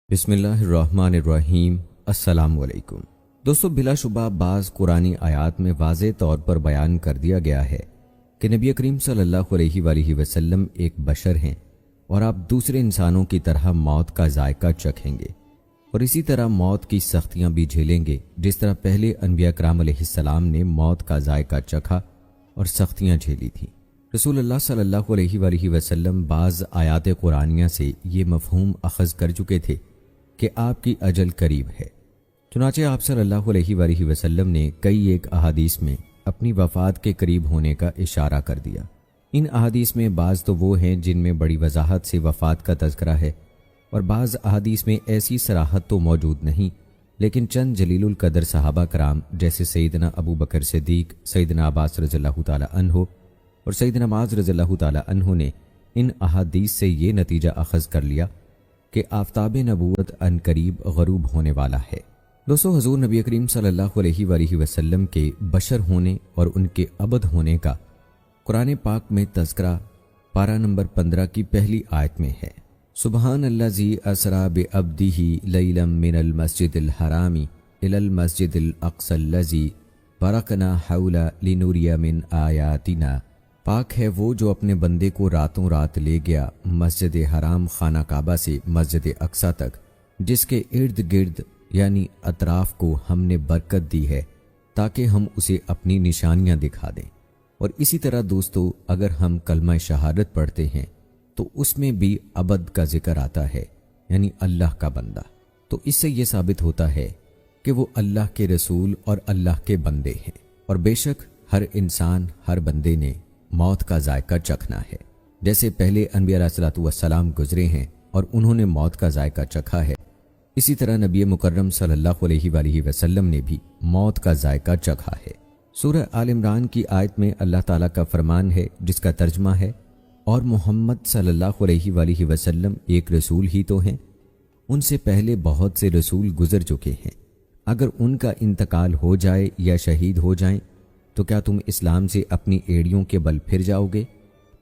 بسم اللہ الرحمن الرحیم۔ السلام علیکم دوستو، بلا شبہ بعض قرآنی آیات میں واضح طور پر بیان کر دیا گیا ہے کہ نبی کریم صلی اللہ علیہ وآلہ وسلم ایک بشر ہیں اور آپ دوسرے انسانوں کی طرح موت کا ذائقہ چکھیں گے اور اسی طرح موت کی سختیاں بھی جھیلیں گے جس طرح پہلے انبیاء کرام علیہ السلام نے موت کا ذائقہ چکھا اور سختیاں جھیلی تھیں۔ رسول اللہ صلی اللہ علیہ وآلہ وسلم بعض آیات قرآنیہ سے یہ مفہوم اخذ کر چکے تھے کہ آپ کی اجل قریب ہے۔ چنانچہ آپ صلی اللہ علیہ وآلہ وسلم نے کئی ایک احادیث میں اپنی وفات کے قریب ہونے کا اشارہ کر دیا۔ ان احادیث میں بعض تو وہ ہیں جن میں بڑی وضاحت سے وفات کا تذکرہ ہے اور بعض احادیث میں ایسی صراحت تو موجود نہیں، لیکن چند جلیل القدر صحابہ کرام جیسے سیدنا ابو بکر صدیق، سیدنا عباس رضی اللہ تعالی عنہ اور سیدنا معاذ رضی اللہ تعالی عنہ نے ان احادیث سے یہ نتیجہ اخذ کر لیا کہ آفتاب نبوت عنقریب غروب ہونے والا ہے۔ دوستو، حضور نبی کریم صلی اللہ علیہ وآلہ وسلم کے بشر ہونے اور ان کے ابد ہونے کا قرآن پاک میں تذکرہ پارہ نمبر 15 کی پہلی آیت میں ہے۔ سبحان الذی اسری بعبدہ لیلا من المسجد الحرام الی المسجد الاقصی الذی بارکنا حولہ لنری من آیاتنا۔ پاک ہے وہ جو اپنے بندے کو راتوں رات لے گیا مسجد حرام خانہ کعبہ سے مسجد اقصی تک، جس کے ارد گرد یعنی اطراف کو ہم نے برکت دی ہے تاکہ ہم اسے اپنی نشانیاں دکھا دیں۔ اور اسی طرح دوستو، اگر ہم کلمہ شہادت پڑھتے ہیں تو اس میں بھی ابد کا ذکر آتا ہے، یعنی اللہ کا بندہ۔ تو اس سے یہ ثابت ہوتا ہے کہ وہ اللہ کے رسول اور اللہ کے بندے ہیں، اور بے شک ہر انسان، ہر بندے نے موت کا ذائقہ چکھنا ہے۔ جیسے پہلے انبیاء علیہ الصلوۃ والسلام گزرے ہیں اور انہوں نے موت کا ذائقہ چکھا ہے، اسی طرح نبی مکرم صلی اللہ علیہ وآلہ وسلم نے بھی موت کا ذائقہ چکھا ہے۔ سورہ آل عمران کی آیت میں اللہ تعالیٰ کا فرمان ہے جس کا ترجمہ ہے، اور محمد صلی اللہ علیہ وآلہ وسلم ایک رسول ہی تو ہیں، ان سے پہلے بہت سے رسول گزر چکے ہیں، اگر ان کا انتقال ہو جائے یا شہید ہو جائیں تو کیا تم اسلام سے اپنی ایڑیوں کے بل پھر جاؤ گے؟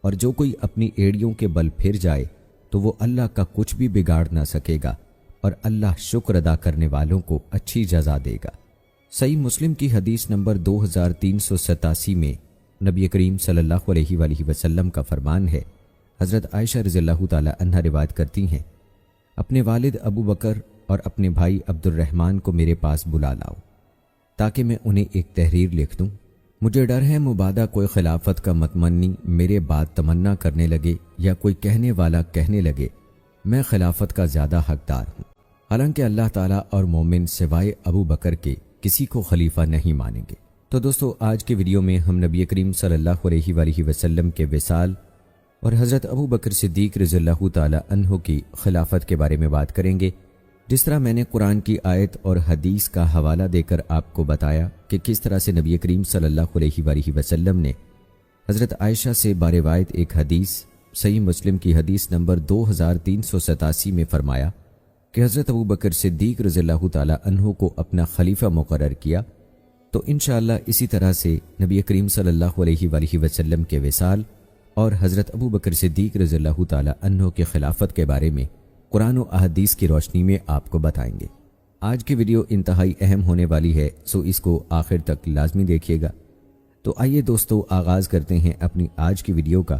اور جو کوئی اپنی ایڑیوں کے بل پھر جائے تو وہ اللہ کا کچھ بھی بگاڑ نہ سکے گا، اور اللہ شکر ادا کرنے والوں کو اچھی جزا دے گا۔ صحیح مسلم کی حدیث نمبر 2387 میں نبی کریم صلی اللہ علیہ وآلہ وسلم کا فرمان ہے، حضرت عائشہ رضی اللہ تعالی عنہا روایت کرتی ہیں، اپنے والد ابو بکر اور اپنے بھائی عبد الرحمن کو میرے پاس بلا لاؤ تاکہ میں انہیں ایک تحریر لکھ دوں۔ مجھے ڈر ہے مبادا کوئی خلافت کا متمنی میرے بعد تمنا کرنے لگے یا کوئی کہنے والا کہنے لگے میں خلافت کا زیادہ حقدار ہوں، حالانکہ اللہ تعالیٰ اور مومن سوائے ابو بکر کے کسی کو خلیفہ نہیں مانیں گے۔ تو دوستو، آج کے ویڈیو میں ہم نبی کریم صلی اللہ علیہ وآلہ وسلم کے وصال اور حضرت ابو بکر صدیق رضی اللہ تعالی عنہ کی خلافت کے بارے میں بات کریں گے، جس طرح میں نے قرآن کی آیت اور حدیث کا حوالہ دے کر آپ کو بتایا کہ کس طرح سے نبی کریم صلی اللہ علیہ وآلہ وسلم نے حضرت عائشہ سے باروایت ایک حدیث صحیح مسلم کی حدیث نمبر 2387 میں فرمایا کہ حضرت ابو بکر صدیق رضی اللہ تعالی عنہ کو اپنا خلیفہ مقرر کیا۔ تو انشاءاللہ اسی طرح سے نبی کریم صلی اللہ علیہ وآلہ وسلم کے وصال اور حضرت ابو بکر صدیق رضی اللہ تعالی عنہ کے خلافت کے بارے میں قرآن و احادیث کی روشنی میں آپ کو بتائیں گے۔ آج کی ویڈیو انتہائی اہم ہونے والی ہے، سو اس کو آخر تک لازمی دیکھیے گا۔ تو آئیے دوستو، آغاز کرتے ہیں اپنی آج کی ویڈیو کا،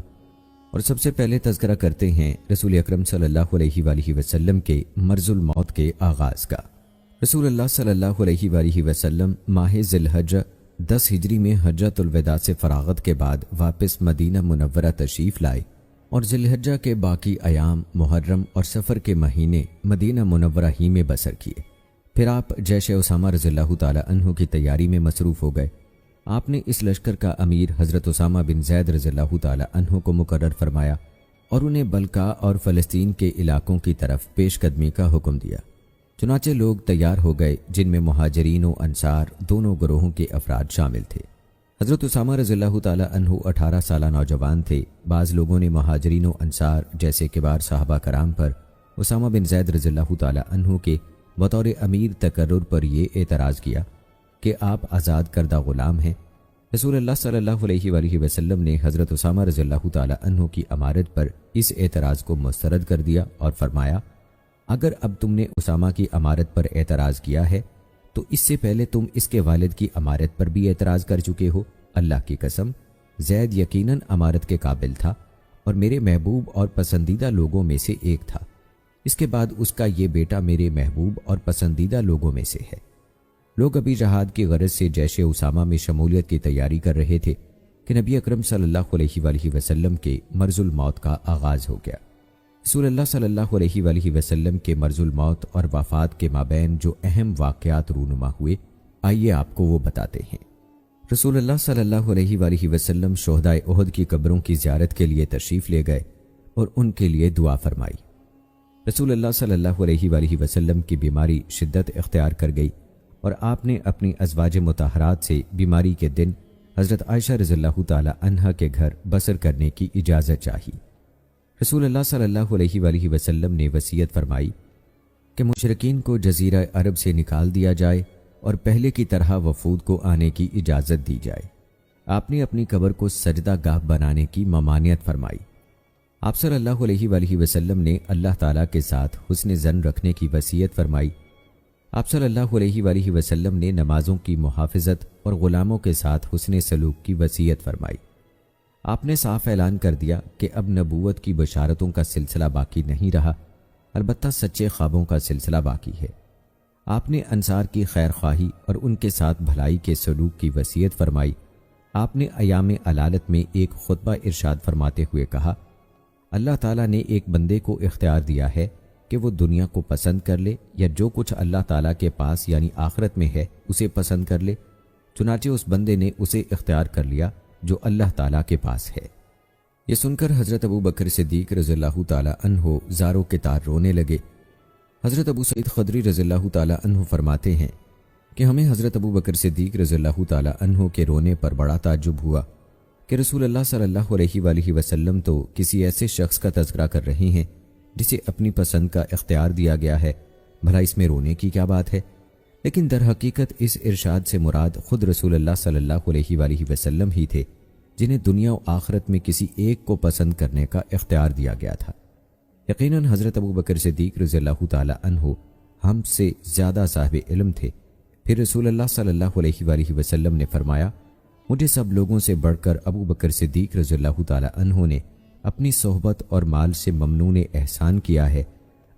اور سب سے پہلے تذکرہ کرتے ہیں رسول اکرم صلی اللہ علیہ وآلہ وسلم کے مرض الموت کے آغاز کا۔ رسول اللہ صلی اللہ علیہ وآلہ وسلم ماہ ذی الحجہ 10 ہجری میں حجۃ الوداع سے فراغت کے بعد واپس مدینہ منورہ تشریف لائے اور ذی الحجہ کے باقی ایام محرم اور سفر کے مہینے مدینہ منورہ ہی میں بسر کیے۔ پھر آپ جیش اسامہ رضی اللہ تعالی عنہ کی تیاری میں مصروف ہو گئے۔ آپ نے اس لشکر کا امیر حضرت اسامہ بن زید رضی اللہ تعالی عنہ کو مقرر فرمایا اور انہیں بلقاء اور فلسطین کے علاقوں کی طرف پیش قدمی کا حکم دیا۔ چنانچہ لوگ تیار ہو گئے، جن میں مہاجرین و انصار دونوں گروہوں کے افراد شامل تھے۔ حضرت اسامہ رضی اللہ تعالی عنہ 18 سالہ نوجوان تھے۔ بعض لوگوں نے مہاجرین و انصار جیسے کبار صحابہ کرام پر اسامہ بن زید رضی اللہ تعالی عنہ کے بطور امیر تقرر پر یہ اعتراض کیا کہ آپ آزاد کردہ غلام ہیں۔ رسول اللہ صلی اللہ علیہ وآلہ وسلم نے حضرت اسامہ رضی اللہ تعالی عنہ کی امارت پر اس اعتراض کو مسترد کر دیا اور فرمایا اگر اب تم نے اسامہ کی امارت پر اعتراض کیا ہے تو اس سے پہلے تم اس کے والد کی امارت پر بھی اعتراض کر چکے ہو۔ اللہ کی قسم، زید یقیناً امارت کے قابل تھا اور میرے محبوب اور پسندیدہ لوگوں میں سے ایک تھا۔ اس کے بعد اس کا یہ بیٹا میرے محبوب اور پسندیدہ لوگوں میں سے ہے۔ لوگ ابھی جہاد کی غرض سے جیش اسامہ میں شمولیت کی تیاری کر رہے تھے کہ نبی اکرم صلی اللہ علیہ وآلہ وسلم کے مرض الموت کا آغاز ہو گیا۔ رسول اللہ صلی اللہ علیہ وآلہ وسلم کے مرض الموت اور وفات کے مابین جو اہم واقعات رونما ہوئے، آئیے آپ کو وہ بتاتے ہیں۔ رسول اللہ صلی اللہ علیہ وآلہ وسلم شہدائے احد کی قبروں کی زیارت کے لیے تشریف لے گئے اور ان کے لیے دعا فرمائی۔ رسول اللہ صلی اللہ علیہ وآلہ وسلم کی بیماری شدت اختیار کر گئی اور آپ نے اپنی ازواج مطہرات سے بیماری کے دن حضرت عائشہ رضی اللہ تعالی عنہا کے گھر بسر کرنے کی اجازت چاہی۔ رسول اللہ صلی اللہ علیہ وآلہ وسلم نے وصیت فرمائی کہ مشرکین کو جزیرہ عرب سے نکال دیا جائے اور پہلے کی طرح وفود کو آنے کی اجازت دی جائے۔ آپ نے اپنی قبر کو سجدہ گاہ بنانے کی ممانعت فرمائی۔ آپ صلی اللہ علیہ وآلہ وسلم نے اللہ تعالیٰ کے ساتھ حسن ظن رکھنے کی وصیت فرمائی۔ آپ صلی اللہ علیہ وآلہ وسلم نے نمازوں کی محافظت اور غلاموں کے ساتھ حسن سلوک کی وصیت فرمائی۔ آپ نے صاف اعلان کر دیا کہ اب نبوت کی بشارتوں کا سلسلہ باقی نہیں رہا، البتہ سچے خوابوں کا سلسلہ باقی ہے۔ آپ نے انصار کی خیر خواہی اور ان کے ساتھ بھلائی کے سلوک کی وصیت فرمائی۔ آپ نے ایام علالت میں ایک خطبہ ارشاد فرماتے ہوئے کہا، اللہ تعالیٰ نے ایک بندے کو اختیار دیا ہے کہ وہ دنیا کو پسند کر لے یا جو کچھ اللہ تعالیٰ کے پاس یعنی آخرت میں ہے اسے پسند کر لے، چنانچہ اس بندے نے اسے اختیار کر لیا جو اللہ تعالیٰ کے پاس ہے۔ یہ سن کر حضرت ابو بکر صدیق رضی اللہ تعالیٰ عنہ زاروں کے تار رونے لگے۔ حضرت ابو سعید خدری رضی اللہ تعالیٰ عنہ فرماتے ہیں کہ ہمیں حضرت ابو بکر صدیق رضی اللہ تعالیٰ عنہ کے رونے پر بڑا تعجب ہوا کہ رسول اللہ صلی اللہ علیہ وآلہ وسلم تو کسی ایسے شخص کا تذکرہ کر رہے ہیں جسے اپنی پسند کا اختیار دیا گیا ہے، بھلا اس میں رونے کی کیا بات ہے؟ لیکن در حقیقت اس ارشاد سے مراد خود رسول اللہ صلی اللہ علیہ وآلہ وسلم ہی تھے، جنہیں دنیا و آخرت میں کسی ایک کو پسند کرنے کا اختیار دیا گیا تھا۔ یقیناً حضرت ابو بکر صدیق رضی اللہ تعالی عنہ ہم سے زیادہ صاحب علم تھے۔ پھر رسول اللہ صلی اللہ علیہ وآلہ وسلم نے فرمایا، مجھے سب لوگوں سے بڑھ کر ابو بکر صدیق رضی اللہ تعالی عنہ نے اپنی صحبت اور مال سے ممنون احسان کیا ہے۔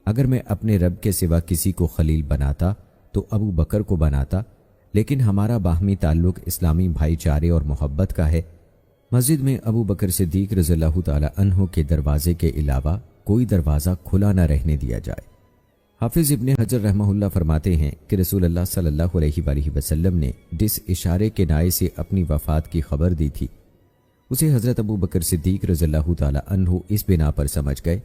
اگر میں اپنے رب کے سوا کسی کو خلیل بناتا تو ابو بکر کو بناتا، لیکن ہمارا باہمی تعلق اسلامی بھائی چارے اور محبت کا ہے۔ مسجد میں ابو بکر صدیق رضی اللہ تعالی عنہ کے دروازے کے علاوہ کوئی دروازہ کھلا نہ رہنے دیا جائے۔ حافظ ابن حجر رحمہ اللہ فرماتے ہیں کہ رسول اللہ صلی اللہ علیہ وآلہ وسلم نے جس اشارے کے نائے سے اپنی وفات کی خبر دی تھی، اسے حضرت ابو بکر صدیق رضی اللہ تعالی عنہ اس بنا پر سمجھ گئے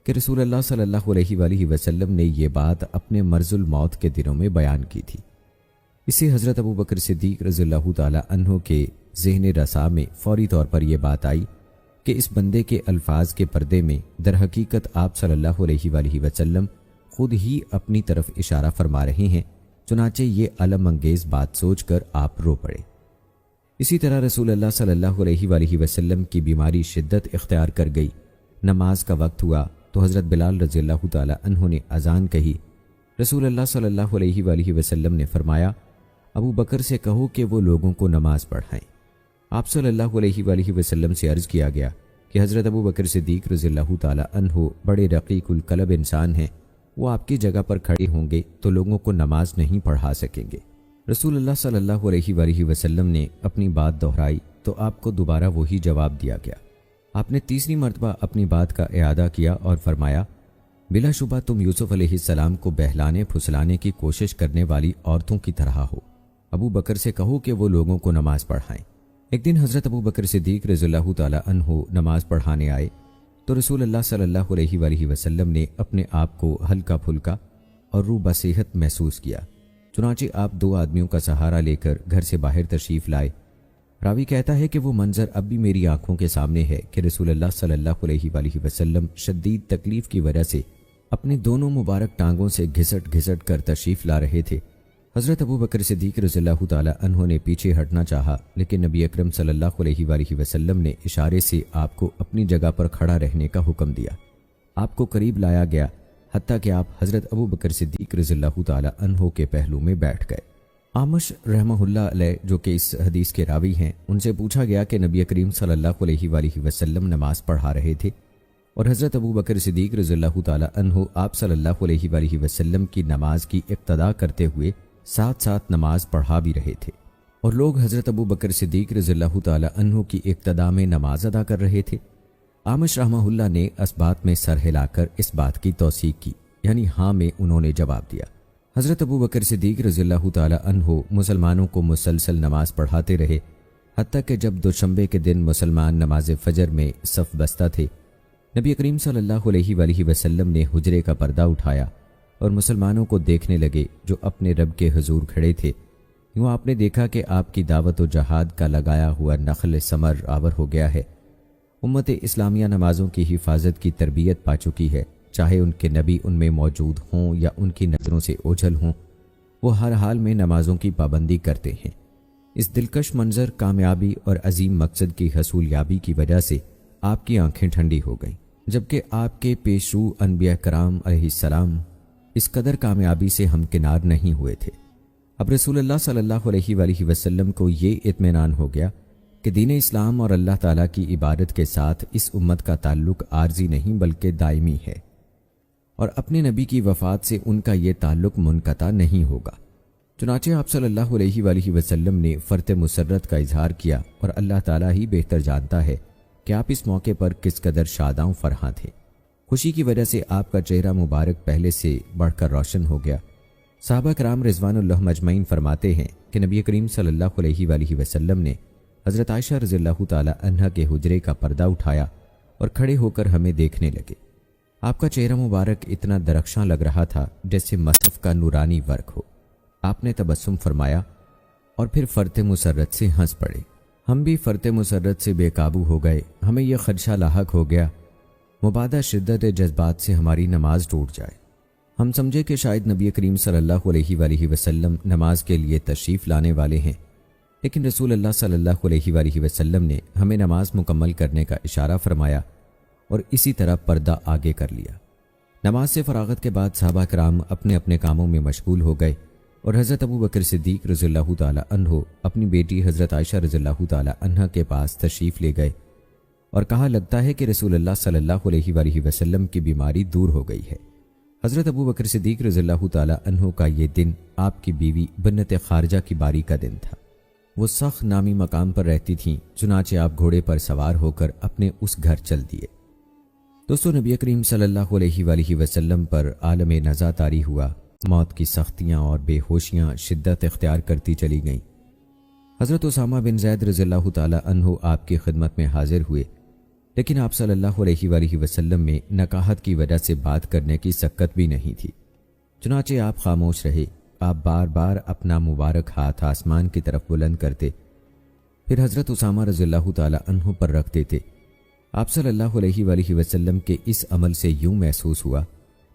کہ رسول اللہ صلی اللہ علیہ وآلہ وسلم نے یہ بات اپنے مرض الموت کے دنوں میں بیان کی تھی۔ اس سے حضرت ابو بکر صدیق رضی اللہ تعالی عنہ کے ذہن رسا میں فوری طور پر یہ بات آئی کہ اس بندے کے الفاظ کے پردے میں در حقیقت آپ صلی اللہ علیہ وآلہ وسلم خود ہی اپنی طرف اشارہ فرما رہے ہیں، چنانچہ یہ علم انگیز بات سوچ کر آپ رو پڑے۔ اسی طرح رسول اللہ صلی اللہ علیہ وآلہ وسلم کی بیماری شدت اختیار کر گئی۔ نماز کا وقت ہوا تو حضرت بلال رضی اللہ تعالی عنہ نے اذان کہی۔ رسول اللہ صلی اللہ علیہ وآلہ وسلم نے فرمایا، ابو بکر سے کہو کہ وہ لوگوں کو نماز پڑھائیں۔ آپ صلی اللہ علیہ وآلہ وسلم سے عرض کیا گیا کہ حضرت ابو بکر صدیق رضی اللہ تعالی عنہ بڑے رقیق القلب انسان ہیں، وہ آپ کی جگہ پر کھڑے ہوں گے تو لوگوں کو نماز نہیں پڑھا سکیں گے۔ رسول اللہ صلی اللہ علیہ وآلہ وسلم نے اپنی بات دہرائی تو آپ کو دوبارہ وہی جواب دیا گیا۔ آپ نے تیسری مرتبہ اپنی بات کا اعادہ کیا اور فرمایا، بلا شبہ تم یوسف علیہ السلام کو بہلانے پھسلانے کی کوشش کرنے والی عورتوں کی طرح ہو۔ ابو بکر سے کہو کہ وہ لوگوں کو نماز پڑھائیں۔ ایک دن حضرت ابو بکر صدیق رضی اللہ تعالی عنہ نماز پڑھانے آئے تو رسول اللہ صلی اللہ علیہ وآلہ وسلم نے اپنے آپ کو ہلکا پھلکا اور روح بصیحت محسوس کیا، چنانچہ آپ دو آدمیوں کا سہارا لے کر گھر سے باہر تشریف لائے۔ راوی کہتا ہے کہ وہ منظر اب بھی میری آنکھوں کے سامنے ہے کہ رسول اللہ صلی اللہ علیہ وآلہ وسلم شدید تکلیف کی وجہ سے اپنے دونوں مبارک ٹانگوں سے گھسٹ گھسٹ کر تشریف لا رہے تھے۔ حضرت ابو بکر صدیق رضی اللہ تعالی عنہ نے پیچھے ہٹنا چاہا، لیکن نبی اکرم صلی اللہ علیہ وآلہ وسلم نے اشارے سے آپ کو اپنی جگہ پر کھڑا رہنے کا حکم دیا۔ آپ کو قریب لایا گیا حتیٰ کہ آپ حضرت ابو بکر صدیق رضی اللہ تعالی عنہ کے پہلو میں بیٹھ گئے۔ آمش رحمہ اللہ علیہ جو کہ اس حدیث کے راوی ہیں، ان سے پوچھا گیا کہ نبی کریم صلی اللہ علیہ وآلہ وسلم نماز پڑھا رہے تھے اور حضرت ابو بکر صدیق رضی اللہ تعالی عنہ آپ صلی اللہ علیہ وآلہ وسلم کی نماز کی اقتدا کرتے ہوئے ساتھ ساتھ نماز پڑھا بھی رہے تھے، اور لوگ حضرت ابو بکر صدیق رضی اللہ تعالی عنہ کی اقتدا میں نماز ادا کر رہے تھے۔ آمش رحمہ اللہ نے اسبات میں سر ہلا کر اس بات کی توثیق کی، یعنی ہاں میں انہوں نے جواب دیا۔ حضرت ابو بکر صدیق رضی اللہ تعالی عنہ مسلمانوں کو مسلسل نماز پڑھاتے رہے، حتیٰ کہ جب دوشنبے کے دن مسلمان نماز فجر میں صف بستہ تھے، نبی کریم صلی اللہ علیہ وآلہ وسلم نے حجرے کا پردہ اٹھایا اور مسلمانوں کو دیکھنے لگے جو اپنے رب کے حضور کھڑے تھے۔ یوں آپ نے دیکھا کہ آپ کی دعوت و جہاد کا لگایا ہوا نخل ثمر آور ہو گیا ہے۔ امت اسلامیہ نمازوں کی حفاظت کی تربیت پا چکی ہے، چاہے ان کے نبی ان میں موجود ہوں یا ان کی نظروں سے اوجھل ہوں، وہ ہر حال میں نمازوں کی پابندی کرتے ہیں۔ اس دلکش منظر، کامیابی اور عظیم مقصد کی حصولیابی کی وجہ سے آپ کی آنکھیں ٹھنڈی ہو گئیں، جبکہ آپ کے پیشرو انبیاء کرام علیہ السلام اس قدر کامیابی سے ہمکنار نہیں ہوئے تھے۔ اب رسول اللہ صلی اللہ علیہ وآلہ وسلم کو یہ اطمینان ہو گیا کہ دین اسلام اور اللہ تعالیٰ کی عبادت کے ساتھ اس امت کا تعلق عارضی نہیں بلکہ دائمی ہے، اور اپنے نبی کی وفات سے ان کا یہ تعلق منقطع نہیں ہوگا۔ چنانچہ آپ صلی اللہ علیہ وآلہ وسلم نے فرط مسرت کا اظہار کیا، اور اللہ تعالیٰ ہی بہتر جانتا ہے کہ آپ اس موقع پر کس قدر شاداں و فرحاں تھے۔ خوشی کی وجہ سے آپ کا چہرہ مبارک پہلے سے بڑھ کر روشن ہو گیا۔ صحابہ کرام رضوان اللہ مجمعین فرماتے ہیں کہ نبی کریم صلی اللہ علیہ وآلہ وسلم نے حضرت عائشہ رضی اللہ تعالی عنہا کے حجرے کا پردہ اٹھایا اور کھڑے ہو کر ہمیں دیکھنے لگے۔ آپ کا چہرہ مبارک اتنا درخشاں لگ رہا تھا جیسے مصحف کا نورانی ورق ہو۔ آپ نے تبسم فرمایا اور پھر فرط مسرت سے ہنس پڑے۔ ہم بھی فرط مسرت سے بے قابو ہو گئے۔ ہمیں یہ خدشہ لاحق ہو گیا مبادا شدت جذبات سے ہماری نماز ٹوٹ جائے۔ ہم سمجھے کہ شاید نبی کریم صلی اللہ علیہ وآلہ وسلم نماز کے لیے تشریف لانے والے ہیں، لیکن رسول اللہ صلی اللہ علیہ وآلہ وسلم نے ہمیں نماز مکمل کرنے کا اشارہ فرمایا اور اسی طرح پردہ آگے کر لیا۔ نماز سے فراغت کے بعد صحابہ کرام اپنے اپنے کاموں میں مشغول ہو گئے، اور حضرت ابو بکر صدیق رضی اللہ تعالی عنہ اپنی بیٹی حضرت عائشہ رضی اللہ تعالی عنہا کے پاس تشریف لے گئے اور کہا لگتا ہے کہ رسول اللہ صلی اللہ علیہ وآلہ وسلم کی بیماری دور ہو گئی ہے۔ حضرت ابو بکر صدیق رضی اللہ تعالی عنہ کا یہ دن آپ کی بیوی بنت خارجہ کی باری کا دن تھا۔ وہ سخت نامی مقام پر رہتی تھیں، چنانچہ آپ گھوڑے پر سوار ہو کر اپنے اس گھر چل دیے۔ دوستو، نبی کریم صلی اللہ علیہ وآلہ وسلم پر عالم نزا طاری ہوا۔ موت کی سختیاں اور بے ہوشیاں شدت اختیار کرتی چلی گئیں۔ حضرت اسامہ بن زید رضی اللہ تعالی عنہ آپ کی خدمت میں حاضر ہوئے، لیکن آپ صلی اللہ علیہ وآلہ وسلم میں نکاحت کی وجہ سے بات کرنے کی سکت بھی نہیں تھی، چنانچہ آپ خاموش رہے۔ آپ بار بار اپنا مبارک ہاتھ آسمان کی طرف بلند کرتے، پھر حضرت اسامہ رضی اللہ تعالی عنہ پر رکھ دیتے۔ آپ صلی اللہ علیہ وآلہ وسلم کے اس عمل سے یوں محسوس ہوا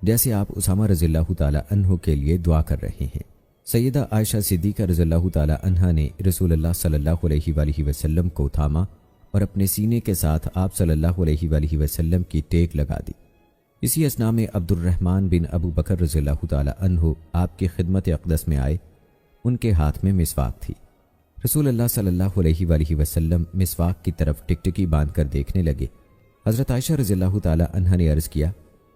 جیسے آپ اسامہ رضی اللہ تعالی عنہ کے لیے دعا کر رہے ہیں۔ سیدہ عائشہ صدیقہ رضی اللہ تعالی عنہا نے رسول اللہ صلی اللہ علیہ وآلہ وسلم کو تھاما اور اپنے سینے کے ساتھ آپ صلی اللہ علیہ وآلہ وسلم کی ٹیک لگا دی۔ اسی اثناء میں عبد الرحمن بن ابو بکر رضی اللہ تعالی عنہ آپ کی خدمت اقدس میں آئے۔ ان کے ہاتھ میں مسواک تھی۔ رسول اللہ صلی اللہ علیہ وآلہ وسلم مسواک کی طرف ٹکٹکی باندھ کر دیکھنے لگے۔ حضرت عائشہ رضی اللہ تعالی عنہا نے عرض کیا،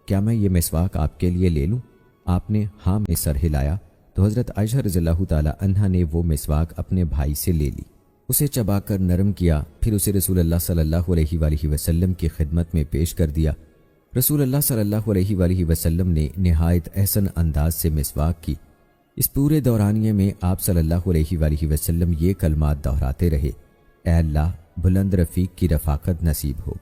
کیا میں یہ مسواک آپ کے لیے لے لوں؟ آپ نے ہاں میں سر ہلایا تو حضرت عائشہ رضی اللہ تعالی عنہا نے وہ مسواک اپنے بھائی سے لے لی، اسے چبا کر نرم کیا، پھر اسے رسول اللہ صلی اللہ علیہ وآلہ وسلم کی خدمت میں پیش کر دیا۔ رسول اللہ صلی اللہ علیہ وآلہ وسلم نے نہایت احسن انداز سے مسواک کی۔ اس پورے دورانیے میں آپ صلی اللہ علیہ وآلہ وسلم یہ کلمات دہراتے رہے، اے اللہ بلند رفیق کی رفاقت نصیب ہو۔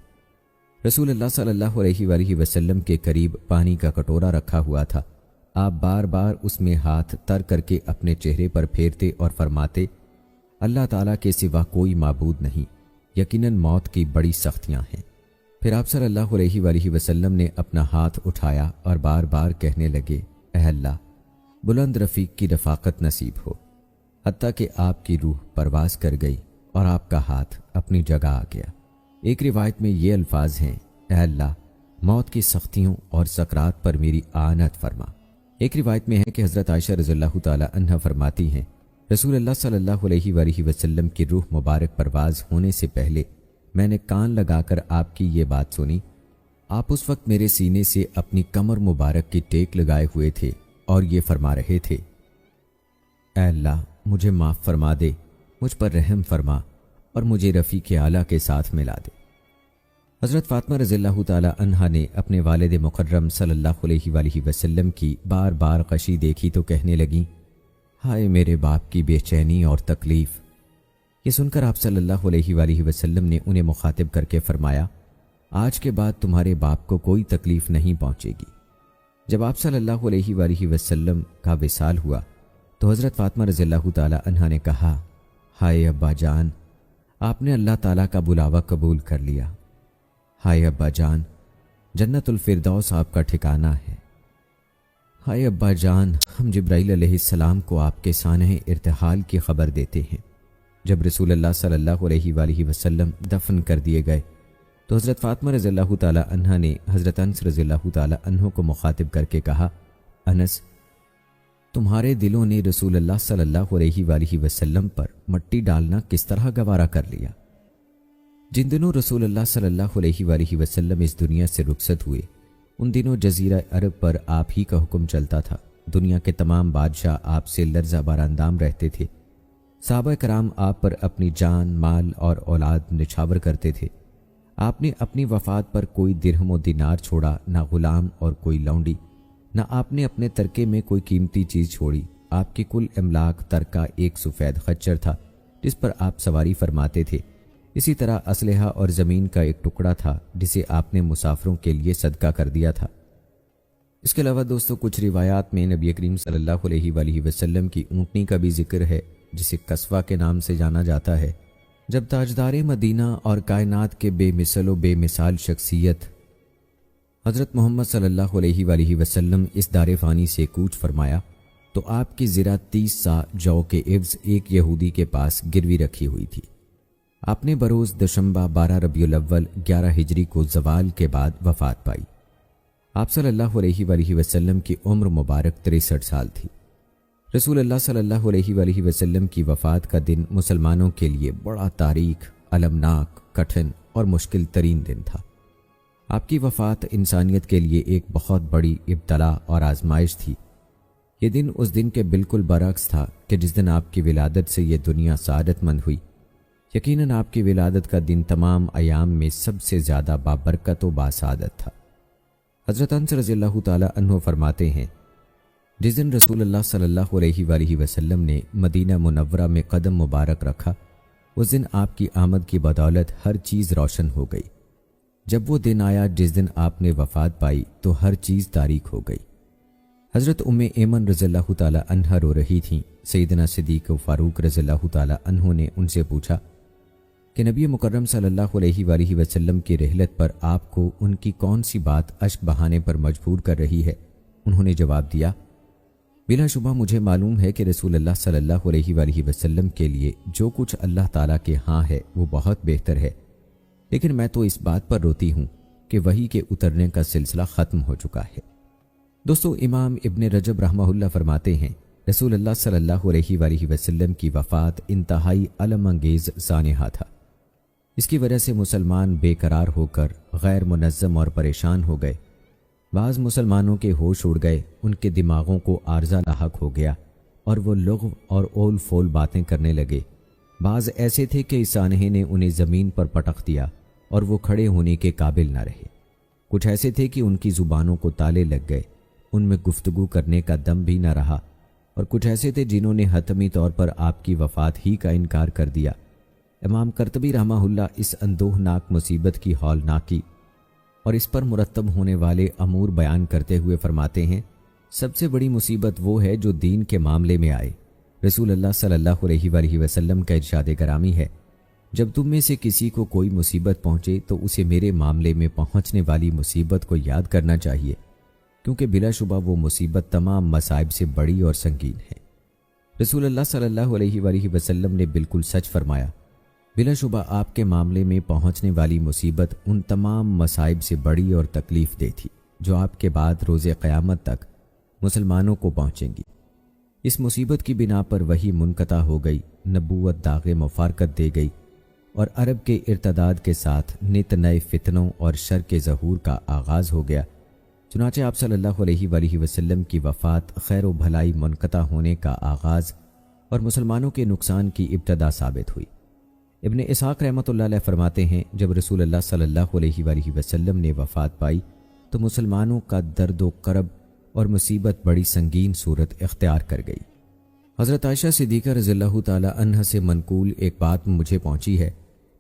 رسول اللہ صلی اللہ علیہ وآلہ وسلم کے قریب پانی کا کٹورا رکھا ہوا تھا۔ آپ بار بار اس میں ہاتھ تر کر کے اپنے چہرے پر پھیرتے اور فرماتے، اللہ تعالیٰ کے سوا کوئی معبود نہیں، یقیناً موت کی بڑی سختیاں ہیں۔ پھر آپ صلی اللہ علیہ وآلہ وسلم نے اپنا ہاتھ اٹھایا اور بار بار کہنے لگے، اے اللہ بلند رفیق کی رفاقت نصیب ہو، حتیٰ کہ آپ کی روح پرواز کر گئی اور آپ کا ہاتھ اپنی جگہ آ گیا۔ ایک روایت میں یہ الفاظ ہیں، اے اللہ موت کی سختیوں اور سکرات پر میری آنت فرما۔ ایک روایت میں ہے کہ حضرت عائشہ رضی اللہ تعالی عنہا فرماتی ہیں، رسول اللہ صلی اللہ علیہ وآلہ وسلم کی روح مبارک پرواز ہونے سے پہلے میں نے کان لگا کر آپ کی یہ بات سنی۔ آپ اس وقت میرے سینے سے اپنی کمر مبارک کی ٹیک لگائے ہوئے تھے اور یہ فرما رہے تھے، اے اللہ مجھے معاف فرما دے، مجھ پر رحم فرما اور مجھے رفیق اعلیٰ کے ساتھ ملا دے۔ حضرت فاطمہ رضی اللہ تعالی عنہا نے اپنے والد مکرم صلی اللہ علیہ وآلہ وسلم کی بار بار غشی دیکھی تو کہنے لگیں، ہائے میرے باپ کی بے چینی اور تکلیف۔ یہ سن کر آپ صلی اللہ علیہ وآلہ وسلم نے انہیں مخاطب کر کے فرمایا، آج کے بعد تمہارے باپ کو کوئی تکلیف نہیں پہنچے گی۔ جب آپ صلی اللہ علیہ وآلہ وسلم کا وصال ہوا تو حضرت فاطمہ رضی اللہ تعالی عنہا نے کہا، ہائے ابا جان، آپ نے اللہ تعالیٰ کا بلاوا قبول کر لیا۔ ہائے ابا جان، جنت الفردوس آپ کا ٹھکانہ ہے۔ ہائے ابا جان، ہم جبرائیل علیہ السلام کو آپ کے سانحِ ارتحال کی خبر دیتے ہیں۔ جب رسول اللہ صلی اللہ علیہ وآلہ وسلم دفن کر دیے گئے تو حضرت فاطمہ رضی اللہ تعالی عنہا نے حضرت انس رضی اللہ تعالی عنہ کو مخاطب کر کے کہا، انس، تمہارے دلوں نے رسول اللہ صلی اللہ علیہ وآلہ وسلم پر مٹی ڈالنا کس طرح گوارا کر لیا؟ جن دنوں رسول اللہ صلی اللہ علیہ وآلہ وسلم اس دنیا سے رخصت ہوئے، ان دنوں جزیرہ عرب پر آپ ہی کا حکم چلتا تھا۔ دنیا کے تمام بادشاہ آپ سے لرزہ باراندام رہتے تھے۔ صحابہ کرام آپ پر اپنی جان، مال اور اولاد نچھاور کرتے تھے۔ آپ نے اپنی وفات پر کوئی درہم و دینار چھوڑا، نہ غلام اور کوئی لونڈی، نہ آپ نے اپنے ترکے میں کوئی قیمتی چیز چھوڑی۔ آپ کی کل املاک ترکہ ایک سفید خچر تھا جس پر آپ سواری فرماتے تھے۔ اسی طرح اسلحہ اور زمین کا ایک ٹکڑا تھا جسے آپ نے مسافروں کے لیے صدقہ کر دیا تھا۔ اس کے علاوہ دوستو کچھ روایات میں نبی کریم صلی اللہ علیہ وآلہ وسلم کی اونٹنی کا بھی ذکر ہے جسے قصوہ کے نام سے جانا جاتا ہے۔ جب تاجدار مدینہ اور کائنات کے بے مثل و بے مثال شخصیت حضرت محمد صلی اللہ علیہ وآلہ وسلم اس دار فانی سے کوچ فرمایا تو آپ کی زرہ 30 سا جو کے عوض ایک یہودی کے پاس گروی رکھی ہوئی تھی۔ آپ نے بروز دشمبہ 12 ربیع الاول 11 ہجری کو زوال کے بعد وفات پائی۔ آپ صلی اللہ علیہ وآلہ وسلم کی عمر مبارک 63 سال تھی۔ رسول اللہ صلی اللہ علیہ وآلہ وسلم کی وفات کا دن مسلمانوں کے لیے بڑا تاریک، المناک، کٹھن اور مشکل ترین دن تھا۔ آپ کی وفات انسانیت کے لیے ایک بہت بڑی ابتلا اور آزمائش تھی۔ یہ دن اس دن کے بالکل برعکس تھا کہ جس دن آپ کی ولادت سے یہ دنیا سعادت مند ہوئی۔ یقیناً آپ کی ولادت کا دن تمام ایام میں سب سے زیادہ بابرکت و باسعادت تھا۔ حضرت انس رضی اللہ تعالی عنہ فرماتے ہیں، جس دن رسول اللہ صلی اللہ علیہ وآلہ وسلم نے مدینہ منورہ میں قدم مبارک رکھا، اس دن آپ کی آمد کی بدولت ہر چیز روشن ہو گئی۔ جب وہ دن آیا جس دن آپ نے وفات پائی تو ہر چیز تاریک ہو گئی۔ حضرت ام ایمن رضی اللہ تعالی عنہا رو رہی تھیں۔ سیدنا صدیق و فاروق رضی اللہ تعالی عنہ نے ان سے پوچھا کہ نبی مکرم صلی اللہ علیہ وآلہ وسلم کی رحلت پر آپ کو ان کی کون سی بات اشک بہانے پر مجبور کر رہی ہے؟ انہوں نے جواب دیا، بلا شبہ مجھے معلوم ہے کہ رسول اللہ صلی اللہ علیہ وآلہ وسلم کے لیے جو کچھ اللہ تعالیٰ کے ہاں ہے وہ بہت بہتر ہے، لیکن میں تو اس بات پر روتی ہوں کہ وحی کے اترنے کا سلسلہ ختم ہو چکا ہے۔ دوستو امام ابن رجب رحمہ اللہ فرماتے ہیں، رسول اللہ صلی اللہ علیہ وآلہ وسلم کی وفات انتہائی علم انگیز سانحہ تھا۔ اس کی وجہ سے مسلمان بے قرار ہو کر غیر منظم اور پریشان ہو گئے۔ بعض مسلمانوں کے ہوش اڑ گئے، ان کے دماغوں کو عارضہ لاحق ہو گیا اور وہ لغو اور اول فول باتیں کرنے لگے۔ بعض ایسے تھے کہ اس سانحے نے انہیں زمین پر پٹخ دیا اور وہ کھڑے ہونے کے قابل نہ رہے۔ کچھ ایسے تھے کہ ان کی زبانوں کو تالے لگ گئے، ان میں گفتگو کرنے کا دم بھی نہ رہا، اور کچھ ایسے تھے جنہوں نے حتمی طور پر آپ کی وفات ہی کا انکار کر دیا۔ امام قرطبی رحمہ اللہ اس اندوہناک مصیبت کی ہولناکی اور اس پر مرتب ہونے والے امور بیان کرتے ہوئے فرماتے ہیں، سب سے بڑی مصیبت وہ ہے جو دین کے معاملے میں آئے۔ رسول اللہ صلی اللہ علیہ وآلہ وسلم کا ارشاد گرامی ہے، جب تم میں سے کسی کو کوئی مصیبت پہنچے تو اسے میرے معاملے میں پہنچنے والی مصیبت کو یاد کرنا چاہیے، کیونکہ بلا شبہ وہ مصیبت تمام مصائب سے بڑی اور سنگین ہے۔ رسول اللہ صلی اللہ علیہ وآلہ وسلم نے بالکل سچ فرمایا، بلا شبہ آپ کے معاملے میں پہنچنے والی مصیبت ان تمام مصائب سے بڑی اور تکلیف دہ تھی جو آپ کے بعد روز قیامت تک مسلمانوں کو پہنچیں گی۔ اس مصیبت کی بنا پر وحی منقطع ہو گئی، نبوت داغ مفارقت دے گئی اور عرب کے ارتداد کے ساتھ نت نئے فتنوں اور شر کے ظہور کا آغاز ہو گیا۔ چنانچہ آپ صلی اللہ علیہ وآلہ وسلم کی وفات خیر و بھلائی منقطع ہونے کا آغاز اور مسلمانوں کے نقصان کی ابتدا ثابت ہوئی۔ ابن اسحاق رحمۃ اللہ علیہ فرماتے ہیں، جب رسول اللہ صلی اللہ علیہ وآلہ وسلم نے وفات پائی تو مسلمانوں کا درد و کرب اور مصیبت بڑی سنگین صورت اختیار کر گئی۔ حضرت عائشہ صدیقہ رضی اللہ تعالی عنہا سے منقول ایک بات مجھے پہنچی ہے